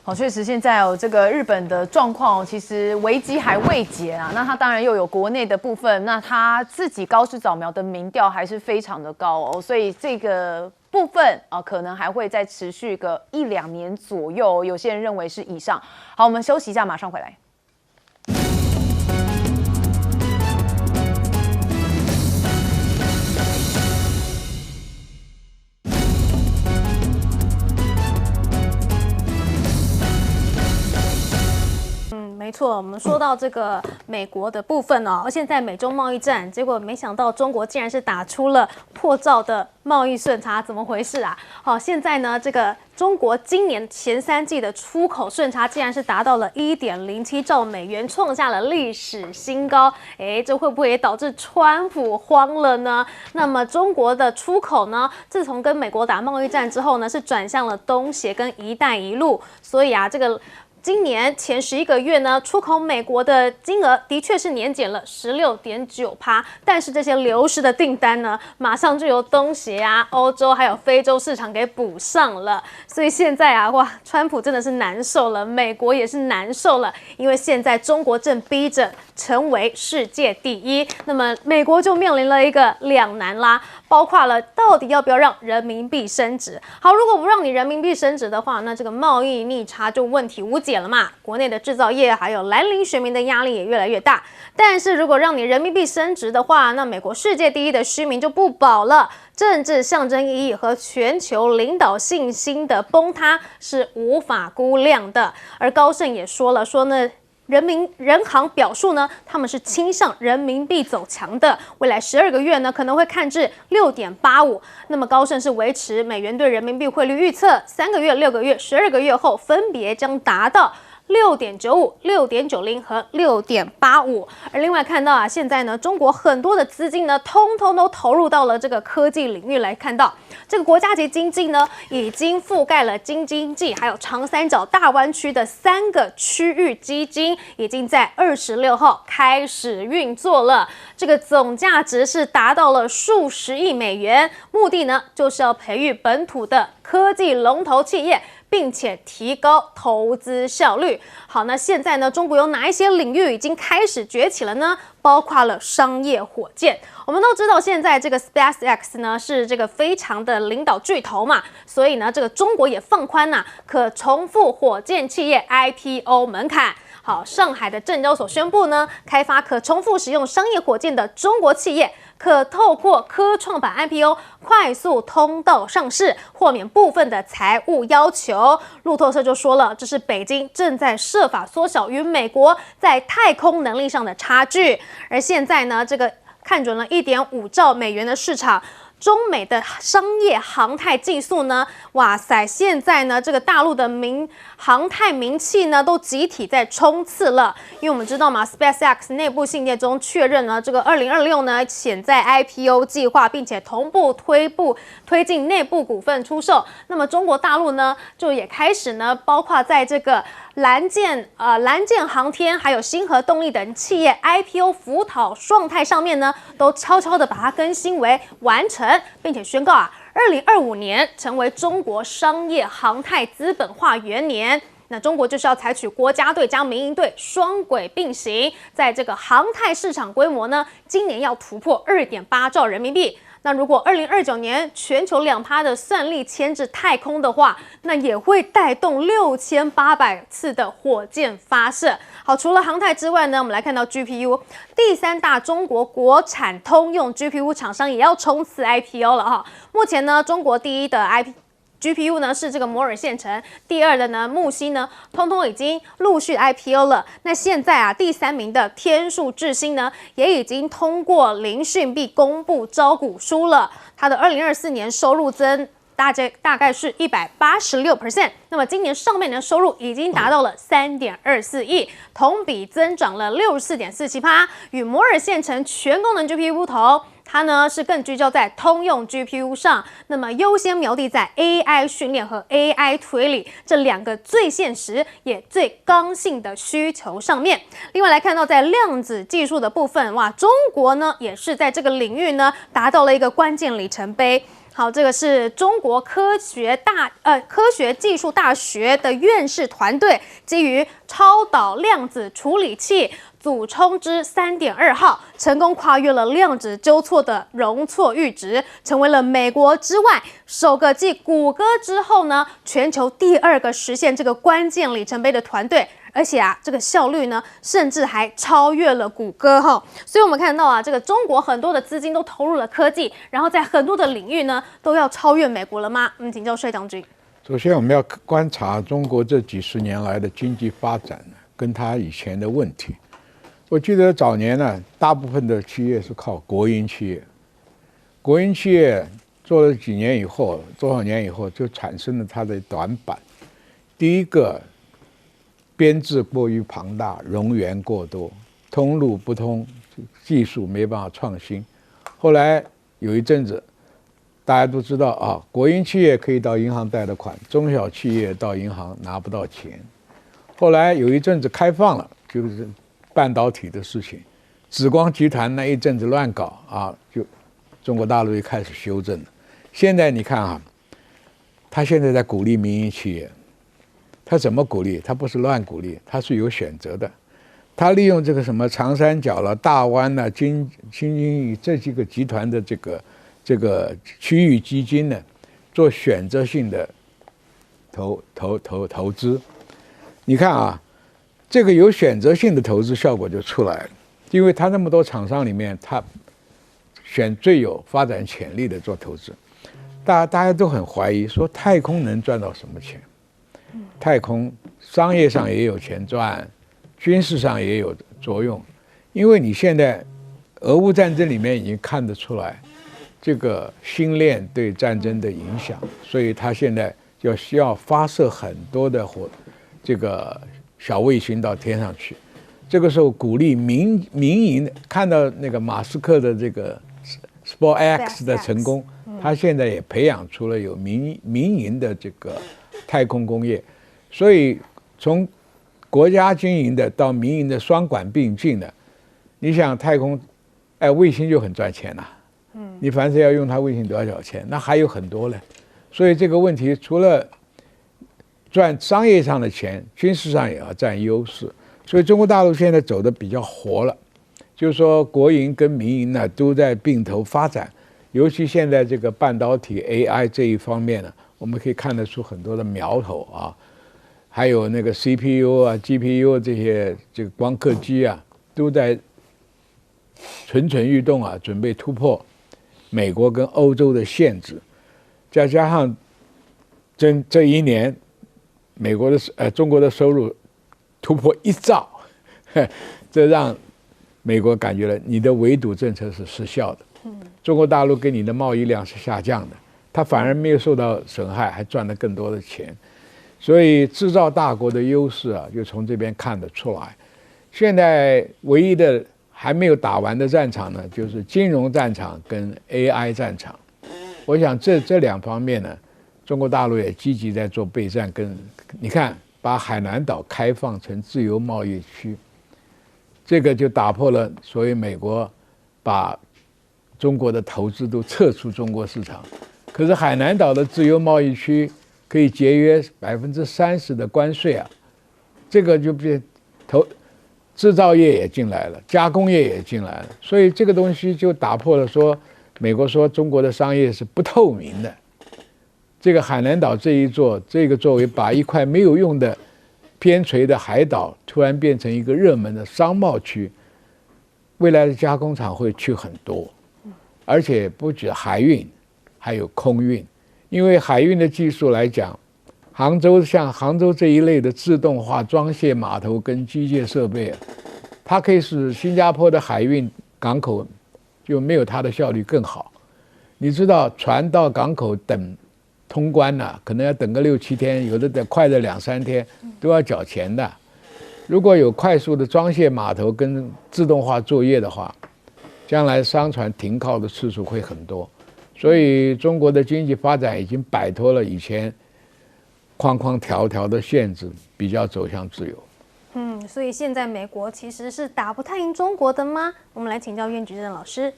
好，确实现在这个日本的状况其实危机还未解啊。那他当然又有国内的部分，那他自己高市早苗的民调还是非常的高所以这个部分可能还会再持续个1-2年左右，有些人认为是以上。好，我们休息一下，马上回来。没错，我们说到这个美国的部分现在美中贸易战，结果没想到中国竟然是打出了破兆的贸易顺差，怎么回事啊？好，现在呢，这个中国今年前3季的出口顺差竟然是达到了1.07兆美元，创下了历史新高。这会不会也导致川普慌了呢？那么中国的出口呢，自从跟美国打贸易战之后呢，是转向了东协跟一带一路，所以这个今年前11个月呢，出口美国的金额的确是年减了16.9%，但是这些流失的订单呢，马上就由东协啊、欧洲还有非洲市场给补上了。所以现在啊，哇，川普真的是难受了，美国也是难受了，因为现在中国正逼着成为世界第一，那么美国就面临了一个两难啦，包括了到底要不要让人民币升值。好，如果不让你人民币升值的话，那这个贸易逆差就问题无解了嘛，国内的制造业还有蓝领选民的压力也越来越大。但是如果让你人民币升值的话，那美国世界第一的虚名就不保了，政治象征意义和全球领导信心的崩塌是无法估量的。而高盛也说了，说呢，人行表述呢，他们是倾向人民币走强的，未来12个月呢可能会看至6.85。那么高盛是维持美元对人民币汇率预测，3个月、6个月、12个月后分别将达到6.95、6.90和6.85。而另外看到啊，现在呢，中国很多的资金呢，通通都投入到了这个科技领域来看到，这个国家级经济呢，已经覆盖了京津冀还有长三角大湾区的3个区域基金，已经在26号开始运作了。这个总价值是达到了数十亿美元，目的呢，就是要培育本土的科技龙头企业，并且提高投资效率。好，那现在呢，中国有哪一些领域已经开始崛起了呢？包括了商业火箭。我们都知道，现在这个 SpaceX 呢是这个非常的领导巨头嘛，所以呢，这个中国也放宽可重复火箭企业 IPO 门槛。好，上海的证交所宣布呢，开发可重复使用商业火箭的中国企业，可透过科创板 IPO 快速通道上市，豁免部分的财务要求。路透社就说了，这是北京正在设法缩小与美国在太空能力上的差距。而现在呢，这个看准了1.5兆美元的市场。中美的商业航太技术呢，哇塞！现在呢，这个大陆的航太名气呢，都集体在冲刺了。因为我们知道嘛 ，SpaceX 内部信件中确认呢，这个2026呢潜在 IPO 计划，并且同步推进内部股份出售。那么中国大陆呢，就也开始呢，包括在这个蓝箭航天还有星河动力等企业 IPO 辅导状态上面呢，都悄悄的把它更新为完成。并且宣告2025年成为中国商业航太资本化元年。那中国就是要采取国家队加民营队双轨并行，在这个航太市场规模呢，今年要突破2.8兆人民币。那如果2029年全球2%的算力迁至太空的话，那也会带动6800次的火箭发射。好，除了航太之外呢，我们来看到 GPU， 第3大中国国产通用 GPU 厂商也要冲刺 IPO 了哈。目前呢，中国第一的GPU 呢是这个摩尔线程，第2的呢木星呢，通通已经陆续 IPO 了。那现在第3名的天数智新呢，也已经通过聆讯并公布招股书了。它的2024年收入大概是186%，那么今年上半年收入已经达到了3.24亿，同比增长了64.47%。与摩尔线程全功能 GPU 不同，它呢是更聚焦在通用 GPU 上，那么优先瞄定在 AI 训练和 AI 推理这2个最现实也最刚性的需求上面。另外来看到在量子技术的部分，哇，中国呢也是在这个领域呢达到了一个关键里程碑。好，这个是中国科学技术大学的院士团队基于超导量子处理器祖冲之3.2号，成功跨越了量子纠错的容错阈值，成为了美国之外首个继谷歌之后呢，全球第2个实现这个关键里程碑的团队。而且这个效率呢，甚至还超越了谷歌哈。所以我们看到这个中国很多的资金都投入了科技，然后在很多的领域呢，都要超越美国了吗？请教帅将军。首先，我们要观察中国这几十年来的经济发展跟它以前的问题。我记得早年呢，大部分的企业是靠国营企业，国营企业做了几年以后，多少年以后，就产生了它的短板。第一个，编制过于庞大，人员过多，通路不通，技术没办法创新。后来有一阵子，大家都知道国营企业可以到银行贷的款，中小企业到银行拿不到钱。后来有一阵子开放了，就是半导体的事情，紫光集团那一阵子乱搞啊，就中国大陆也开始修正了。现在你看啊，他现在在鼓励民营企业，他怎么鼓励？他不是乱鼓励，他是有选择的。他利用这个什么长三角了、大湾了、新经济这几个集团的这个区域基金呢，做选择性的投资。你看啊，这个有选择性的投资效果就出来了，因为他那么多厂商里面，他选最有发展潜力的做投资。大家都很怀疑，说太空能赚到什么钱？太空商业上也有钱赚，军事上也有作用，因为你现在俄乌战争里面已经看得出来，这个星链对战争的影响，所以他现在需要发射很多的这个小卫星到天上去。这个时候鼓励民营，看到那个马斯克的这个 SpaceX 的成功，他现在也培养出了有民营的这个太空工业，所以从国家经营的到民营的双管并进的。你想太空，卫星就很赚钱了，你凡是要用它卫星都要缴钱，那还有很多嘞。所以这个问题除了赚商业上的钱，军事上也要占优势。所以中国大陆现在走的比较活了，就是说国营跟民营呢都在并头发展，尤其现在这个半导体 AI 这一方面呢，我们可以看得出很多的苗头啊，还有那个 CPU 啊、GPU 这个光刻机啊，都在蠢蠢欲动啊，准备突破美国跟欧洲的限制，再加上这一年美国的中国的收入突破1兆，这让美国感觉了你的围堵政策是失效的。中国大陆跟你的贸易量是下降的，它反而没有受到损害，还赚了更多的钱。所以制造大国的优势啊，就从这边看得出来。现在唯一的还没有打完的战场呢，就是金融战场跟 AI 战场。我想这两方面呢，中国大陆也积极在做备战。你看，把海南岛开放成自由贸易区，这个就打破了所谓美国把中国的投资都撤出中国市场。可是海南岛的自由贸易区可以节约30%的关税啊，这个就变制造业也进来了，加工业也进来了，所以这个东西就打破了说美国说中国的商业是不透明的。这个海南岛这个作为把一块没有用的边陲的海岛突然变成一个热门的商贸区，未来的加工厂会去很多，而且不止海运，还有空运。因为海运的技术来讲，像杭州这一类的自动化装卸码头跟机械设备，它可以使新加坡的海运港口就没有它的效率更好。你知道船到港口等通关可能要等个6-7天，有的得快的2-3天，都要缴钱的。如果有快速的装卸码头跟自动化作业的话，将来商船停靠的次数会很多。所以中国的经济发展已经摆脱了以前框框条条的限制，比较走向自由。所以现在美国其实是打不太赢中国的吗？我们来请教苑菊正老师。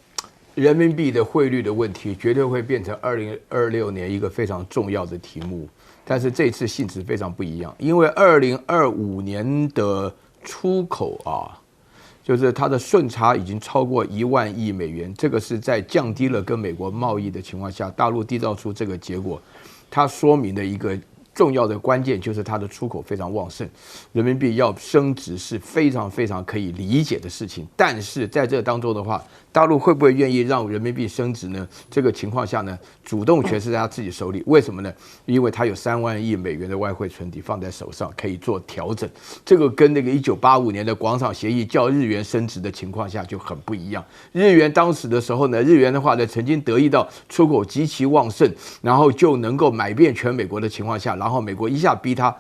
人民币的汇率的问题绝对会变成2026年一个非常重要的题目，但是这次性质非常不一样，因为2025年的出口就是它的顺差已经超过1万亿美元，这个是在降低了跟美国贸易的情况下，大陆缔造出这个结果，它说明的一个重要的关键就是它的出口非常旺盛，人民币要升值是非常非常可以理解的事情。但是在这当中的话，大陆会不会愿意让人民币升值呢？这个情况下呢，主动权是在他自己手里。为什么呢？因为他有3万亿美元的外汇存底放在手上，可以做调整。这个跟那个1985年的广场协议叫日元升值的情况下就很不一样。日元当时的时候呢，日元的话呢，曾经得意到出口极其旺盛，然后就能够买遍全美国的情况下，然后美国一下逼他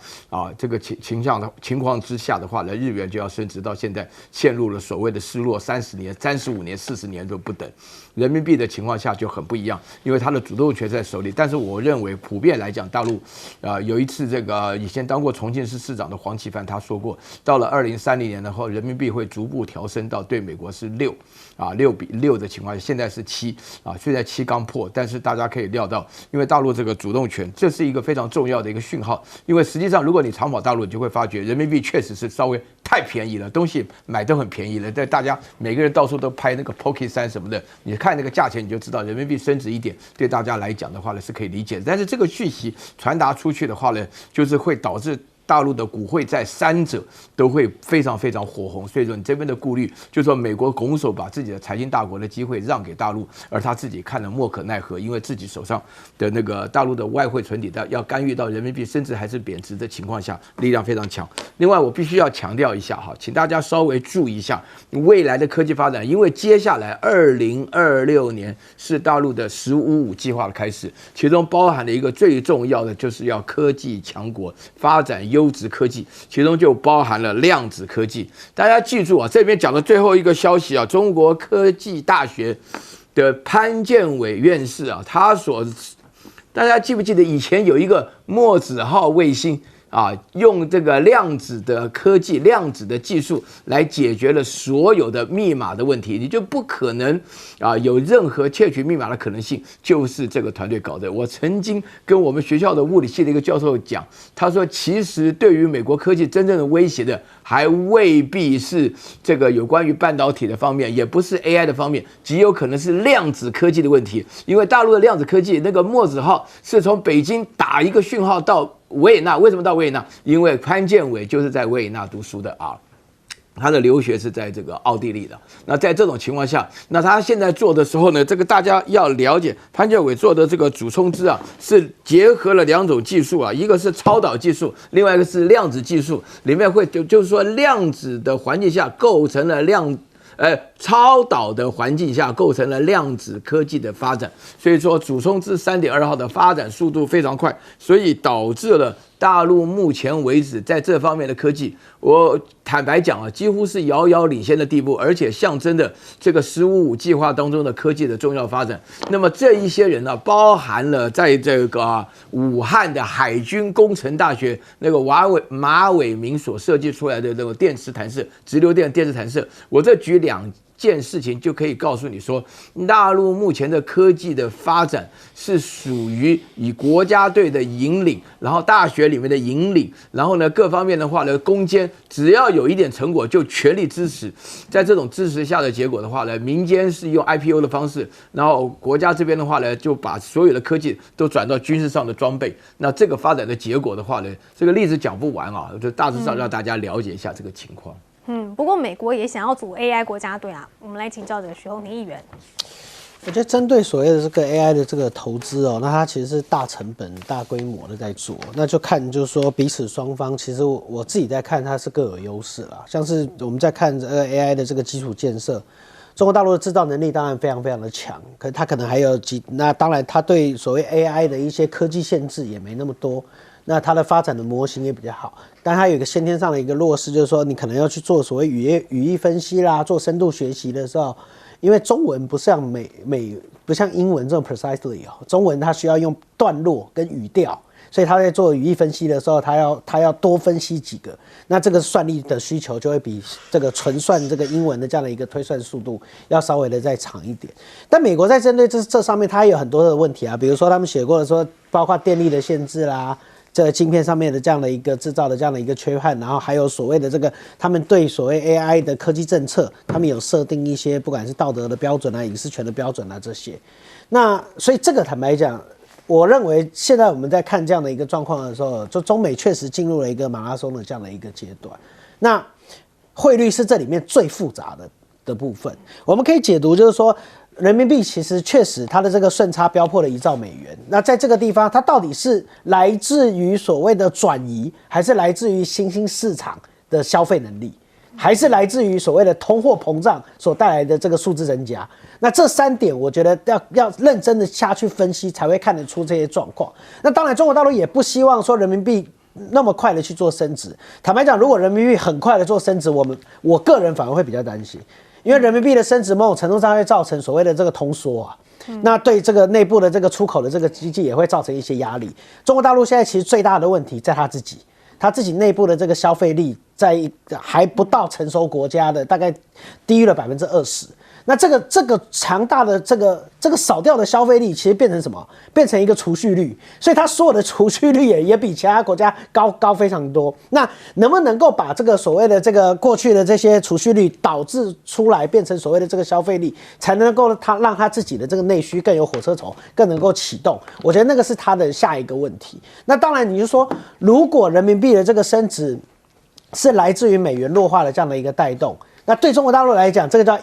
这个情况之下的话呢，日元就要升值，到现在陷入了所谓的失落30年、35年、40年都不等。人民币的情况下就很不一样，因为它的主动权在手里。但是我认为普遍来讲，大陆有一次这个以前当过重庆市市长的黄奇帆他说过，到了2030年的后，人民币会逐步调升到对美国是6:6的情况下，现在是7虽然7刚破，但是大家可以料到，因为大陆这个主动权，这是一个非常重要的一个讯号。因为实际上，如果你长跑大陆，你就会发觉人民币确实是稍微太便宜了，东西买都很便宜了，但大家每个人到处都拍那个 Pocket 3什么的，你看那个价钱你就知道，人民币升值一点，对大家来讲的话呢是可以理解的。但是这个讯息传达出去的话呢，就是会导致大陆的股汇在3者都会非常非常火红，所以说你这边的顾虑就是说美国拱手把自己的财经大国的机会让给大陆，而他自己看了莫可奈何，因为自己手上的那个大陆的外汇存底的要干预到人民币升值还是贬值的情况下，力量非常强。另外我必须要强调一下哈，请大家稍微注意一下未来的科技发展，因为接下来2026年是大陆的15.5计划的开始，其中包含了一个最重要的就是要科技强国发展优质科技，其中就包含了量子科技。大家记住这边讲的最后一个消息中国科技大学的潘建伟院士大家记不记得以前有一个墨子号卫星用这个量子的科技、量子的技术来解决了所有的密码的问题，你就不可能有任何窃取密码的可能性，就是这个团队搞的。我曾经跟我们学校的物理系的一个教授讲，他说其实对于美国科技真正的威胁的，还未必是这个有关于半导体的方面，也不是 AI 的方面，极有可能是量子科技的问题。因为大陆的量子科技，那个墨子号是从北京打一个讯号到维也纳，为什么到维也纳？因为潘建伟就是在维也纳读书的他的留学是在这个奥地利的。那在这种情况下，那他现在做的时候呢，这个大家要了解，潘建伟做的这个主冲之是结合了2种技术一个是超导技术，另外一个是量子技术，里面会就是说量子的环境下构成了超导的环境下构成了量子科技的发展，所以说主冲之3.2号的发展速度非常快，所以导致了大陆目前为止在这方面的科技，我坦白讲几乎是遥遥领先的地步，而且象征的这个15.5计划当中的科技的重要发展。那么这一些人包含了在这个武汉的海军工程大学那个马伟明所设计出来的那个电磁弹射、直流电磁弹射。我这举2件事情就可以告诉你说，大陆目前的科技的发展是属于以国家队的引领，然后大学里面的引领，然后呢各方面的话呢攻坚，只要有一点成果就全力支持。在这种支持下的结果的话呢，民间是用 IPO 的方式，然后国家这边的话呢就把所有的科技都转到军事上的装备。那这个发展的结果的话呢，这个例子讲不完就大致上让大家了解一下这个情况。不过美国也想要组 AI 国家队我们来请教这个徐宏庭议员。我觉得针对所谓的这个 AI 的这个投资那它其实是大成本、大规模的在做，那就看就是说彼此双方，其实我自己在看它是各有优势啦。像是我们在看AI 的这个基础建设，中国大陆的制造能力当然非常非常的强，可是它可能还有那当然它对所谓 AI 的一些科技限制也没那么多。那它的发展的模型也比较好，但它有一个先天上的一个弱势，就是说你可能要去做所谓语义分析啦，做深度学习的时候，因为中文不像不像英文这种 precisely 中文它需要用段落跟语调，所以他在做语义分析的时候，他要多分析几个，那这个算力的需求就会比这个纯算这个英文的这样的一个推算速度要稍微的再长一点。但美国在针对这上面，它也有很多的问题比如说他们写过的说，包括电力的限制啦。这个晶片上面的这样的一个制造的这样的一个缺憾，然后还有所谓的这个他们对所谓 AI 的科技政策，他们有设定一些不管是道德的标准隐私权的标准这些。那所以这个坦白讲，我认为现在我们在看这样的一个状况的时候，就中美确实进入了一个马拉松的这样的一个阶段。那汇率是这里面最复杂的部分，我们可以解读就是说。人民币其实确实它的这个顺差飙破了1兆美元，那在这个地方它到底是来自于所谓的转移，还是来自于新兴市场的消费能力？还是来自于所谓的通货膨胀所带来的这个数字增加？那这3点，我觉得要认真的下去分析，才会看得出这些状况。那当然，中国大陆也不希望说人民币那么快的去做升值。坦白讲，如果人民币很快的做升值，我个人反而会比较担心，因为人民币的升值某种程度上会造成所谓的这个通缩啊。那对这个内部的这个出口的这个经济也会造成一些压力。中国大陆现在其实最大的问题在他自己内部的这个消费力，在还不到成熟国家的大概低于了20%。那这个强大的这个少掉的消费力，其实变成什么？变成一个储蓄率，所以它所有的储蓄率也比其他国家高非常多。那能不能够把这个所谓的这个过去的这些储蓄率导致出来，变成所谓的这个消费力，才能够让他自己的这个内需更有火车头，更能够启动？我觉得那个是他的下一个问题。那当然，你就说，如果人民币的这个升值是来自于美元弱化的这样的一个带动，那对中国大陆来讲，这个叫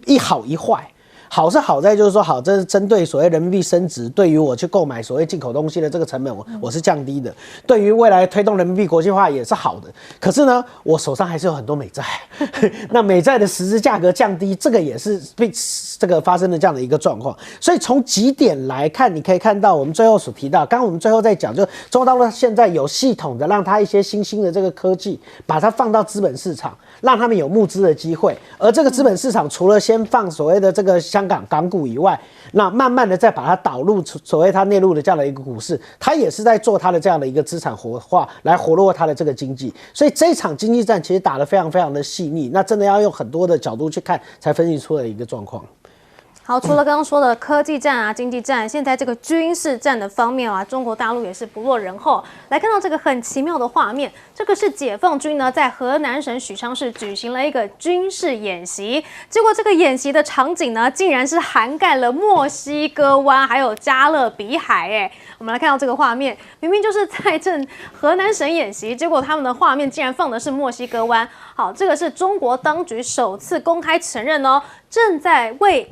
一好一坏。好是好在就是说，好，这是针对所谓人民币升值，对于我去购买所谓进口东西的这个成本，我是降低的。对于未来推动人民币国际化也是好的。可是呢，我手上还是有很多美债，那美债的实质价格降低，这个也是这个发生的这样的一个状况。所以从几点来看，你可以看到我们最后所提到，刚刚我们最后在讲，就中国大陆现在有系统的让它一些新兴的这个科技，把它放到资本市场，让他们有募资的机会。而这个资本市场除了先放所谓的这个香港港股以外，那慢慢的再把它导入所谓它内陆的这样的一个股市，它也是在做它的这样的一个资产活化，来活络它的这个经济。所以这一场经济战其实打得非常非常的细腻，那真的要用很多的角度去看，才分析出了一个状况。好，除了刚刚说的科技战啊、经济战，现在这个军事战的方面啊，中国大陆也是不落人后。来看到这个很奇妙的画面，这个是解放军呢在河南省许昌市举行了一个军事演习，结果这个演习的场景呢，竟然是涵盖了墨西哥湾还有加勒比海。我们来看到这个画面，明明就是在河南省演习，结果他们的画面竟然放的是墨西哥湾。好，这个是中国当局首次公开承认哦，正在为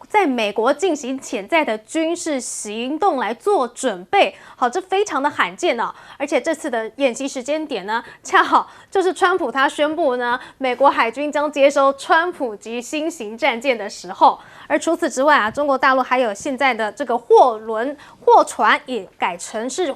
在美国进行潜在的军事行动来做准备。好，这非常的罕见哦。而且这次的演习时间点呢，恰好就是川普他宣布呢，美国海军将接收川普级新型战舰的时候。而除此之外啊，中国大陆还有现在的这个货船也改成是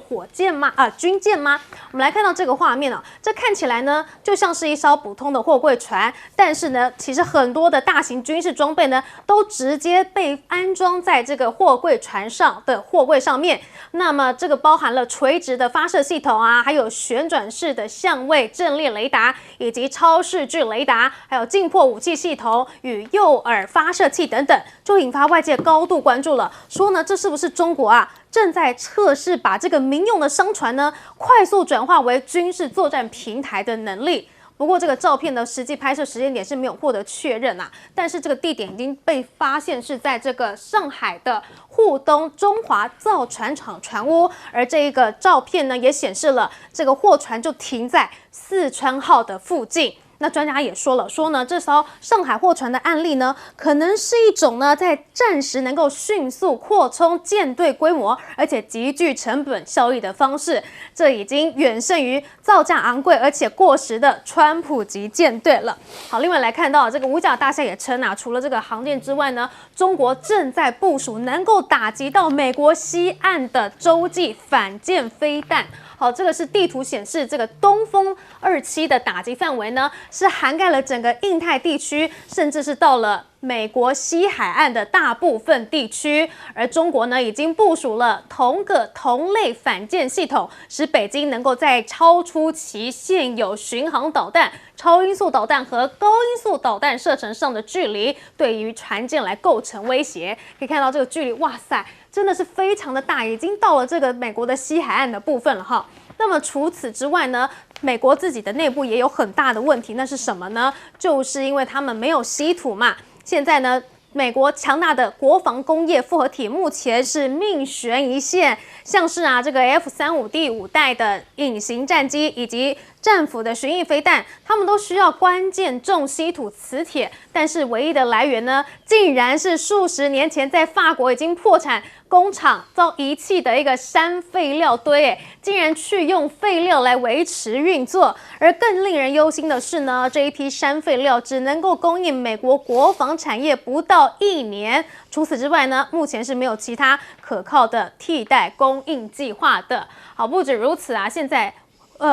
军舰吗？我们来看到这个画面哦，这看起来呢就像是一艘普通的货柜船，但是呢，其实很多的大型军事装备呢都直接被安装在这个货柜船上的货柜上面。那么这个包含了垂直的发射系统啊，还有旋转式的相位阵列雷达，以及超视距雷达，还有近迫武器系统与诱饵发射器等等，就引发外界高度关注了。说呢，这是不是中国啊正在测试把这个民用的商船呢快速转化为军事作战平台的能力？不过这个照片的实际拍摄时间点是没有获得确认啊，但是这个地点已经被发现是在这个上海的沪东中华造船厂船坞，而这一个照片呢也显示了这个货船就停在四川号的附近。那专家也说呢，这艘上海货船的案例呢，可能是一种呢在战时能够迅速扩充舰队规模，而且极具成本效益的方式。这已经远胜于造价昂贵而且过时的川普级舰队了。好，另外来看到这个五角大厦也称啊，除了这个航舰之外呢，中国正在部署能够打击到美国西岸的洲际反舰飞弹。好，这个是地图显示，这个东风27的打击范围呢，是涵盖了整个印太地区，甚至是到了美国西海岸的大部分地区。而中国呢，已经部署了同类反舰系统，使北京能够在超出其现有巡航导弹、超音速导弹和高音速导弹射程上的距离，对于船舰来构成威胁。可以看到这个距离，哇塞，真的是非常的大，已经到了这个美国的西海岸的部分了哈。那么除此之外呢，美国自己的内部也有很大的问题，那是什么呢？就是因为他们没有稀土嘛。现在呢，美国强大的国防工业复合体目前是命悬一线，像是这个 F-35第5代的隐形战机，以及战斧的巡弋飞弹，他们都需要关键重稀土磁铁，但是唯一的来源呢，竟然是数十年前在法国已经破产、工厂遭遗弃的一个山废料堆，竟然去用废料来维持运作。而更令人忧心的是呢，这一批山废料只能够供应美国国防产业不到1年。除此之外呢，目前是没有其他可靠的替代供应计划的。好，不止如此啊，现在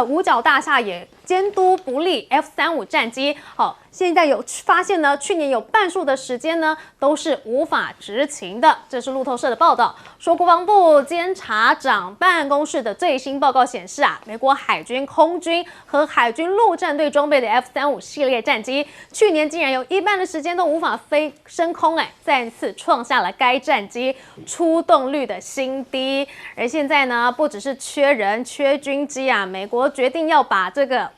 五角大厦也监督不力 F-35战机。好，现在有发现呢，去年有半数的时间呢都是无法执勤的。这是路透社的报道，说国防部监察长办公室的最新报告显示啊，美国海军空军和海军陆战队装备的 F-35系列战机，去年竟然有一半的时间都无法飞升空，再次创下了该战机出动率的新低。而现在呢，不只是缺人、缺军机啊，美国决定要把这个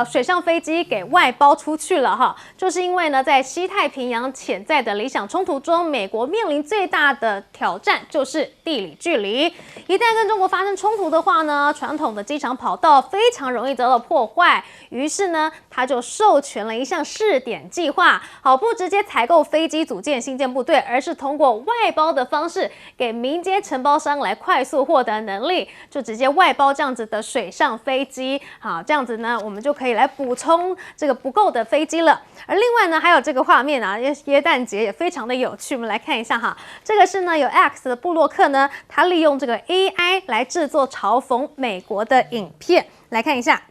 水上飞机给外包出去了哈，就是因为呢，在西太平洋潜在的理想冲突中，美国面临最大的挑战就是地理距离。一旦跟中国发生冲突的话呢，传统的机场跑道非常容易遭到破坏。于是呢，他就授权了一项试点计划，好，不直接采购飞机组建新建部队，而是通过外包的方式，给民间承包商来快速获得能力，就直接外包这样子的水上飞机。好，这样子呢，我们就可以来补充这个不够的飞机了。而另外呢，还有这个画面啊，耶诞节也非常的有趣，我们来看一下哈。这个是呢，有 X 的部落客呢，他利用这个 AI 来制作嘲讽美国的影片，来看一下。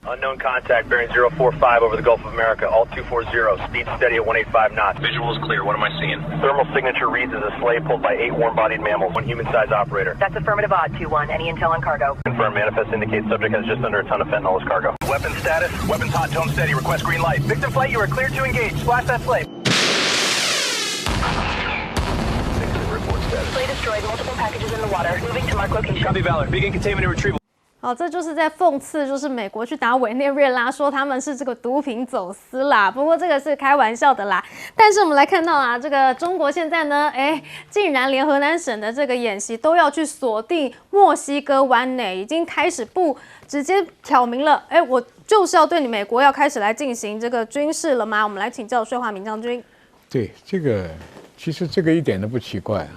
Unknown contact bearing 045 over the Gulf of America, all 240, speed steady at 185 knots. Visual is clear. What am I seeing? Thermal signature reads as a sleigh pulled by 8 warm-bodied mammals, 1 human-sized operator. That's affirmative odd, 2-1. Any intel on cargo? Confirmed. Manifest indicates subject has just under a ton of fentanyl as cargo. Weapon status? Weapons hot, tone steady. Request green light. Victim flight, you are cleared to engage. Splash that sleigh. Sleigh destroyed. Multiple packages in the water. Moving to mark location. Copy Valor. Begin containment and retrieval. 好，这就是在讽刺，就是美国去打委内瑞拉，说他们是这个毒品走私啦。不过这个是开玩笑的啦。但是我们来看到啊，这个中国现在呢，竟然连河南省的这个演习都要去锁定墨西哥湾呢，已经开始直接挑明了，我就是要对你美国要开始来进行这个军事了吗？我们来请教税华明将军。对，这个其实这个一点都不奇怪啊。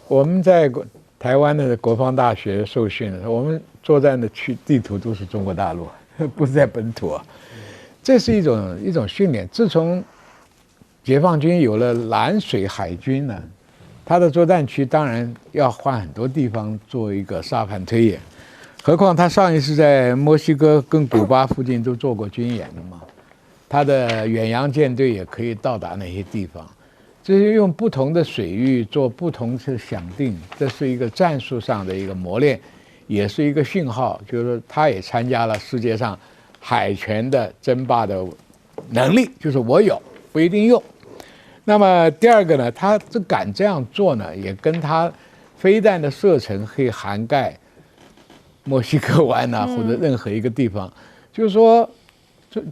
我们在台湾的国防大学受训的时候，我们作战的地图都是中国大陆，不是在本土啊。这是一种训练。自从解放军有了蓝水海军呢，它的作战区当然要换很多地方做一个沙盘推演。何况他上一次在墨西哥跟古巴附近都做过军演了嘛，他的远洋舰队也可以到达那些地方。这是用不同的水域做不同的想定，这是一个战术上的一个磨练，也是一个讯号，就是说他也参加了世界上海权的争霸的能力，就是我有不一定用。那么第二个呢，他敢这样做呢，也跟他飞弹的射程可以涵盖墨西哥湾啊，或者任何一个地方，就是说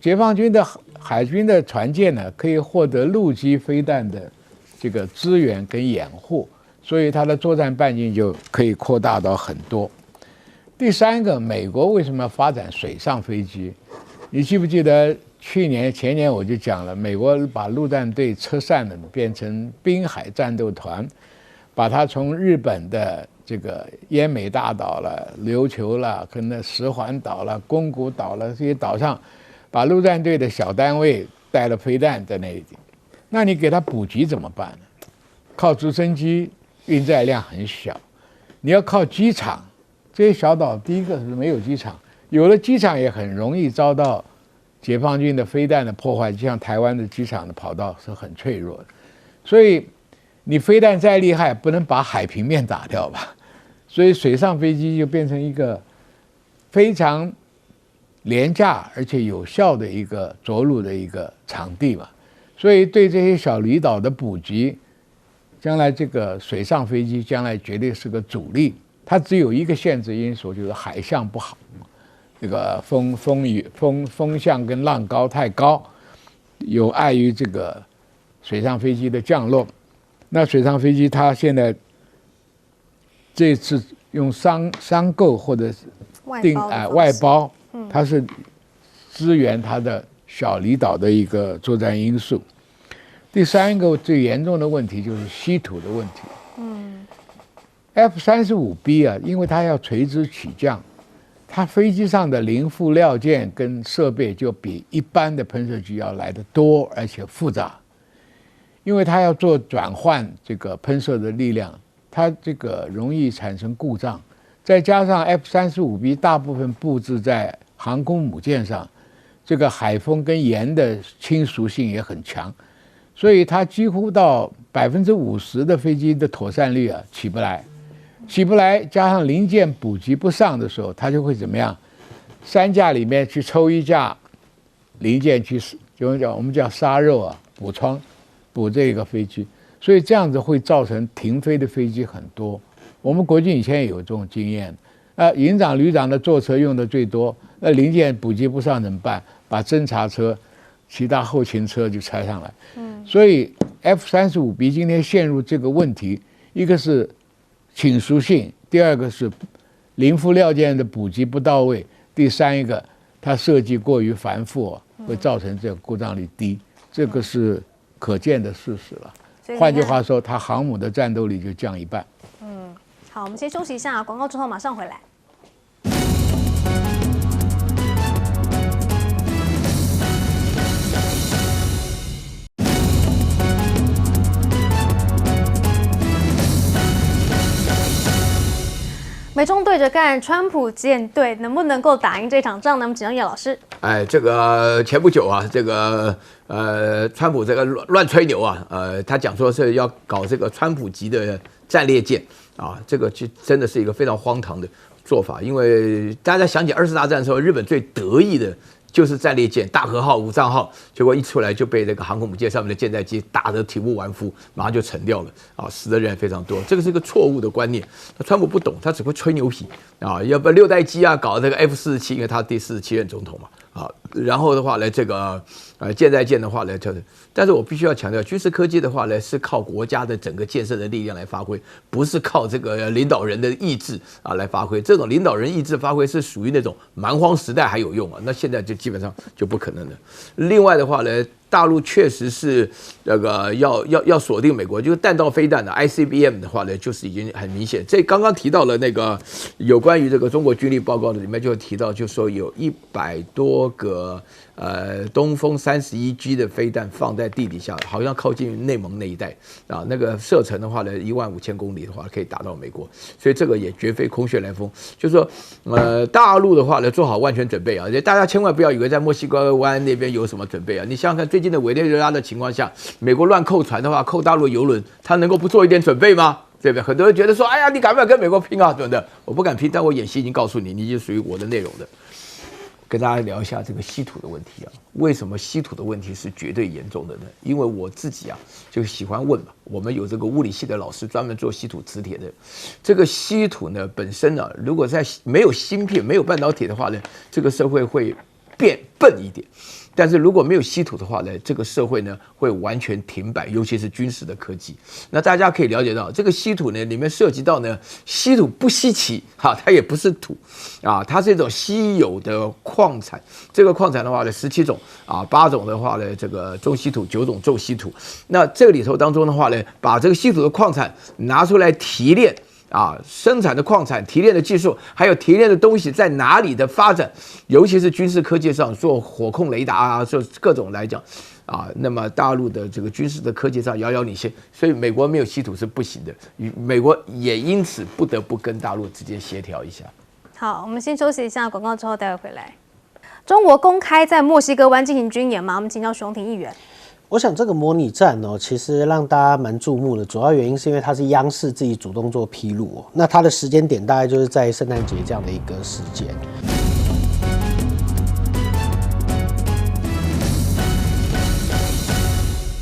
解放军的海军的船舰呢，可以获得陆基飞弹的这个资源跟掩护，所以它的作战半径就可以扩大到很多。第三个，美国为什么要发展水上飞机？你记不记得前年我就讲了，美国把陆战队撤散了，变成滨海战斗团，把它从日本的这个奄美大岛了、琉球了、跟那石环岛了、宫古岛了这些岛上，把陆战队的小单位带了飞弹在那里。那你给他补给怎么办呢？靠直升机运载量很小，你要靠机场。这些小岛第一个是没有机场，有了机场也很容易遭到解放军的飞弹的破坏，就像台湾的机场的跑道是很脆弱的，所以你飞弹再厉害，不能把海平面打掉吧？所以水上飞机就变成一个非常廉价而且有效的一个着陆的一个场地嘛。所以对这些小离岛的补给，将来这个水上飞机将来绝对是个主力。它只有一个限制因素，就是海象不好，这个风向跟浪高太高，有碍于这个水上飞机的降落。那水上飞机它现在这次用商购或者外包，它是支援它的小离岛的一个作战因素。第三个最严重的问题就是稀土的问题。F-35B 啊，因为它要垂直起降，它飞机上的零副料件跟设备就比一般的喷射机要来得多，而且复杂。因为它要做转换这个喷射的力量，它这个容易产生故障。再加上 F-35B 大部分布置在航空母舰上，这个海风跟盐的侵蚀性也很强，所以它几乎到50%的飞机的妥善率啊起不来，加上零件补给不上的时候，它就会怎么样？3架里面去抽1架零件去，我们叫杀肉啊，补这个飞机，所以这样子会造成停飞的飞机很多。我们国军以前也有这种经验，营长、旅长的座车用的最多，那零件补给不上怎么办？把侦察车、其他后勤车就拆上来。所以 F-35B 今天陷入这个问题，一个是侵蚀性，第二个是零副料件的补给不到位，第三一个它设计过于繁复，会造成这个故障率低，这个是可见的事实了。换句话说，它航母的战斗力就降一半。好，我们先休息一下，广告之后马上回来。美中对着干，川普舰队能不能够打赢这场仗呢？我们请教叶老师。这个前不久啊，这个川普这个乱吹牛啊，他讲说是要搞这个川普级的战列舰啊，这个就真的是一个非常荒唐的做法，因为大家想起2次大战的时候，日本最得意的就是战列舰大和号、武藏号，结果一出来就被这个航空母舰上面的舰载机打得体无完肤，马上就沉掉了啊，死的人也非常多。这个是一个错误的观念。那川普不懂，他只会吹牛皮啊，要不6代机啊，搞这个 F-47，因为他第47任总统嘛啊。然后的话呢，这个舰载舰的话呢，但是我必须要强调，军事科技的话呢，是靠国家的整个建设的力量来发挥，不是靠这个领导人的意志啊来发挥。这种领导人意志发挥是属于那种蛮荒时代还有用啊，那现在就基本上就不可能了。另外的话呢，大陆确实是那个要锁定美国，就是弹道飞弹的 ICBM 的话呢，就是已经很明显。这刚刚提到了那个有关于这个中国军力报告的里面就提到，就说有100多个东风31G 的飞弹放在地底下，好像靠近内蒙那一带啊，那个射程的话呢，15000公里的话可以打到美国，所以这个也绝非空穴来风。就是说，大陆的话呢，做好万全准备啊，大家千万不要以为在墨西哥湾那边有什么准备啊。你想想看，最近的委内瑞拉的情况下，美国乱扣船的话，扣大陆邮轮，他能够不做一点准备吗？对不对？很多人觉得说，哎呀，你敢不敢跟美国拼啊？对不对？我不敢拼，但我演习已经告诉你，你就属于我的内容的。跟大家聊一下这个稀土的问题啊，为什么稀土的问题是绝对严重的呢？因为我自己啊就喜欢问嘛，我们有这个物理系的老师专门做稀土磁铁的，这个稀土呢本身呢，如果在没有芯片、没有半导体的话呢，这个社会会变笨一点。但是如果没有稀土的话呢，这个社会呢会完全停摆，尤其是军事的科技。那大家可以了解到，这个稀土呢里面涉及到呢，稀土不稀奇哈，它也不是土啊，它是一种稀有的矿产。这个矿产的话呢，17种啊，8种的话呢，这个中稀土，9种重稀土。那这个里头当中的话呢，把这个稀土的矿产拿出来提炼。啊，生产的矿产、提炼的技术，还有提炼的东西在哪里的发展，尤其是军事科技上做火控雷达啊，做各种来讲啊，那么大陆的这个军事的科技上遥遥领先，所以美国没有稀土是不行的，美国也因此不得不跟大陆直接协调一下。好，我们先休息一下，广告之后待会回来。中国公开在墨西哥湾进行军演吗？我们请教徐荣庭议员。我想这个模拟战哦，其实让大家蛮注目的，主要原因是因为它是央视自己主动做披露哦，那它的时间点大概就是在圣诞节这样的一个时间。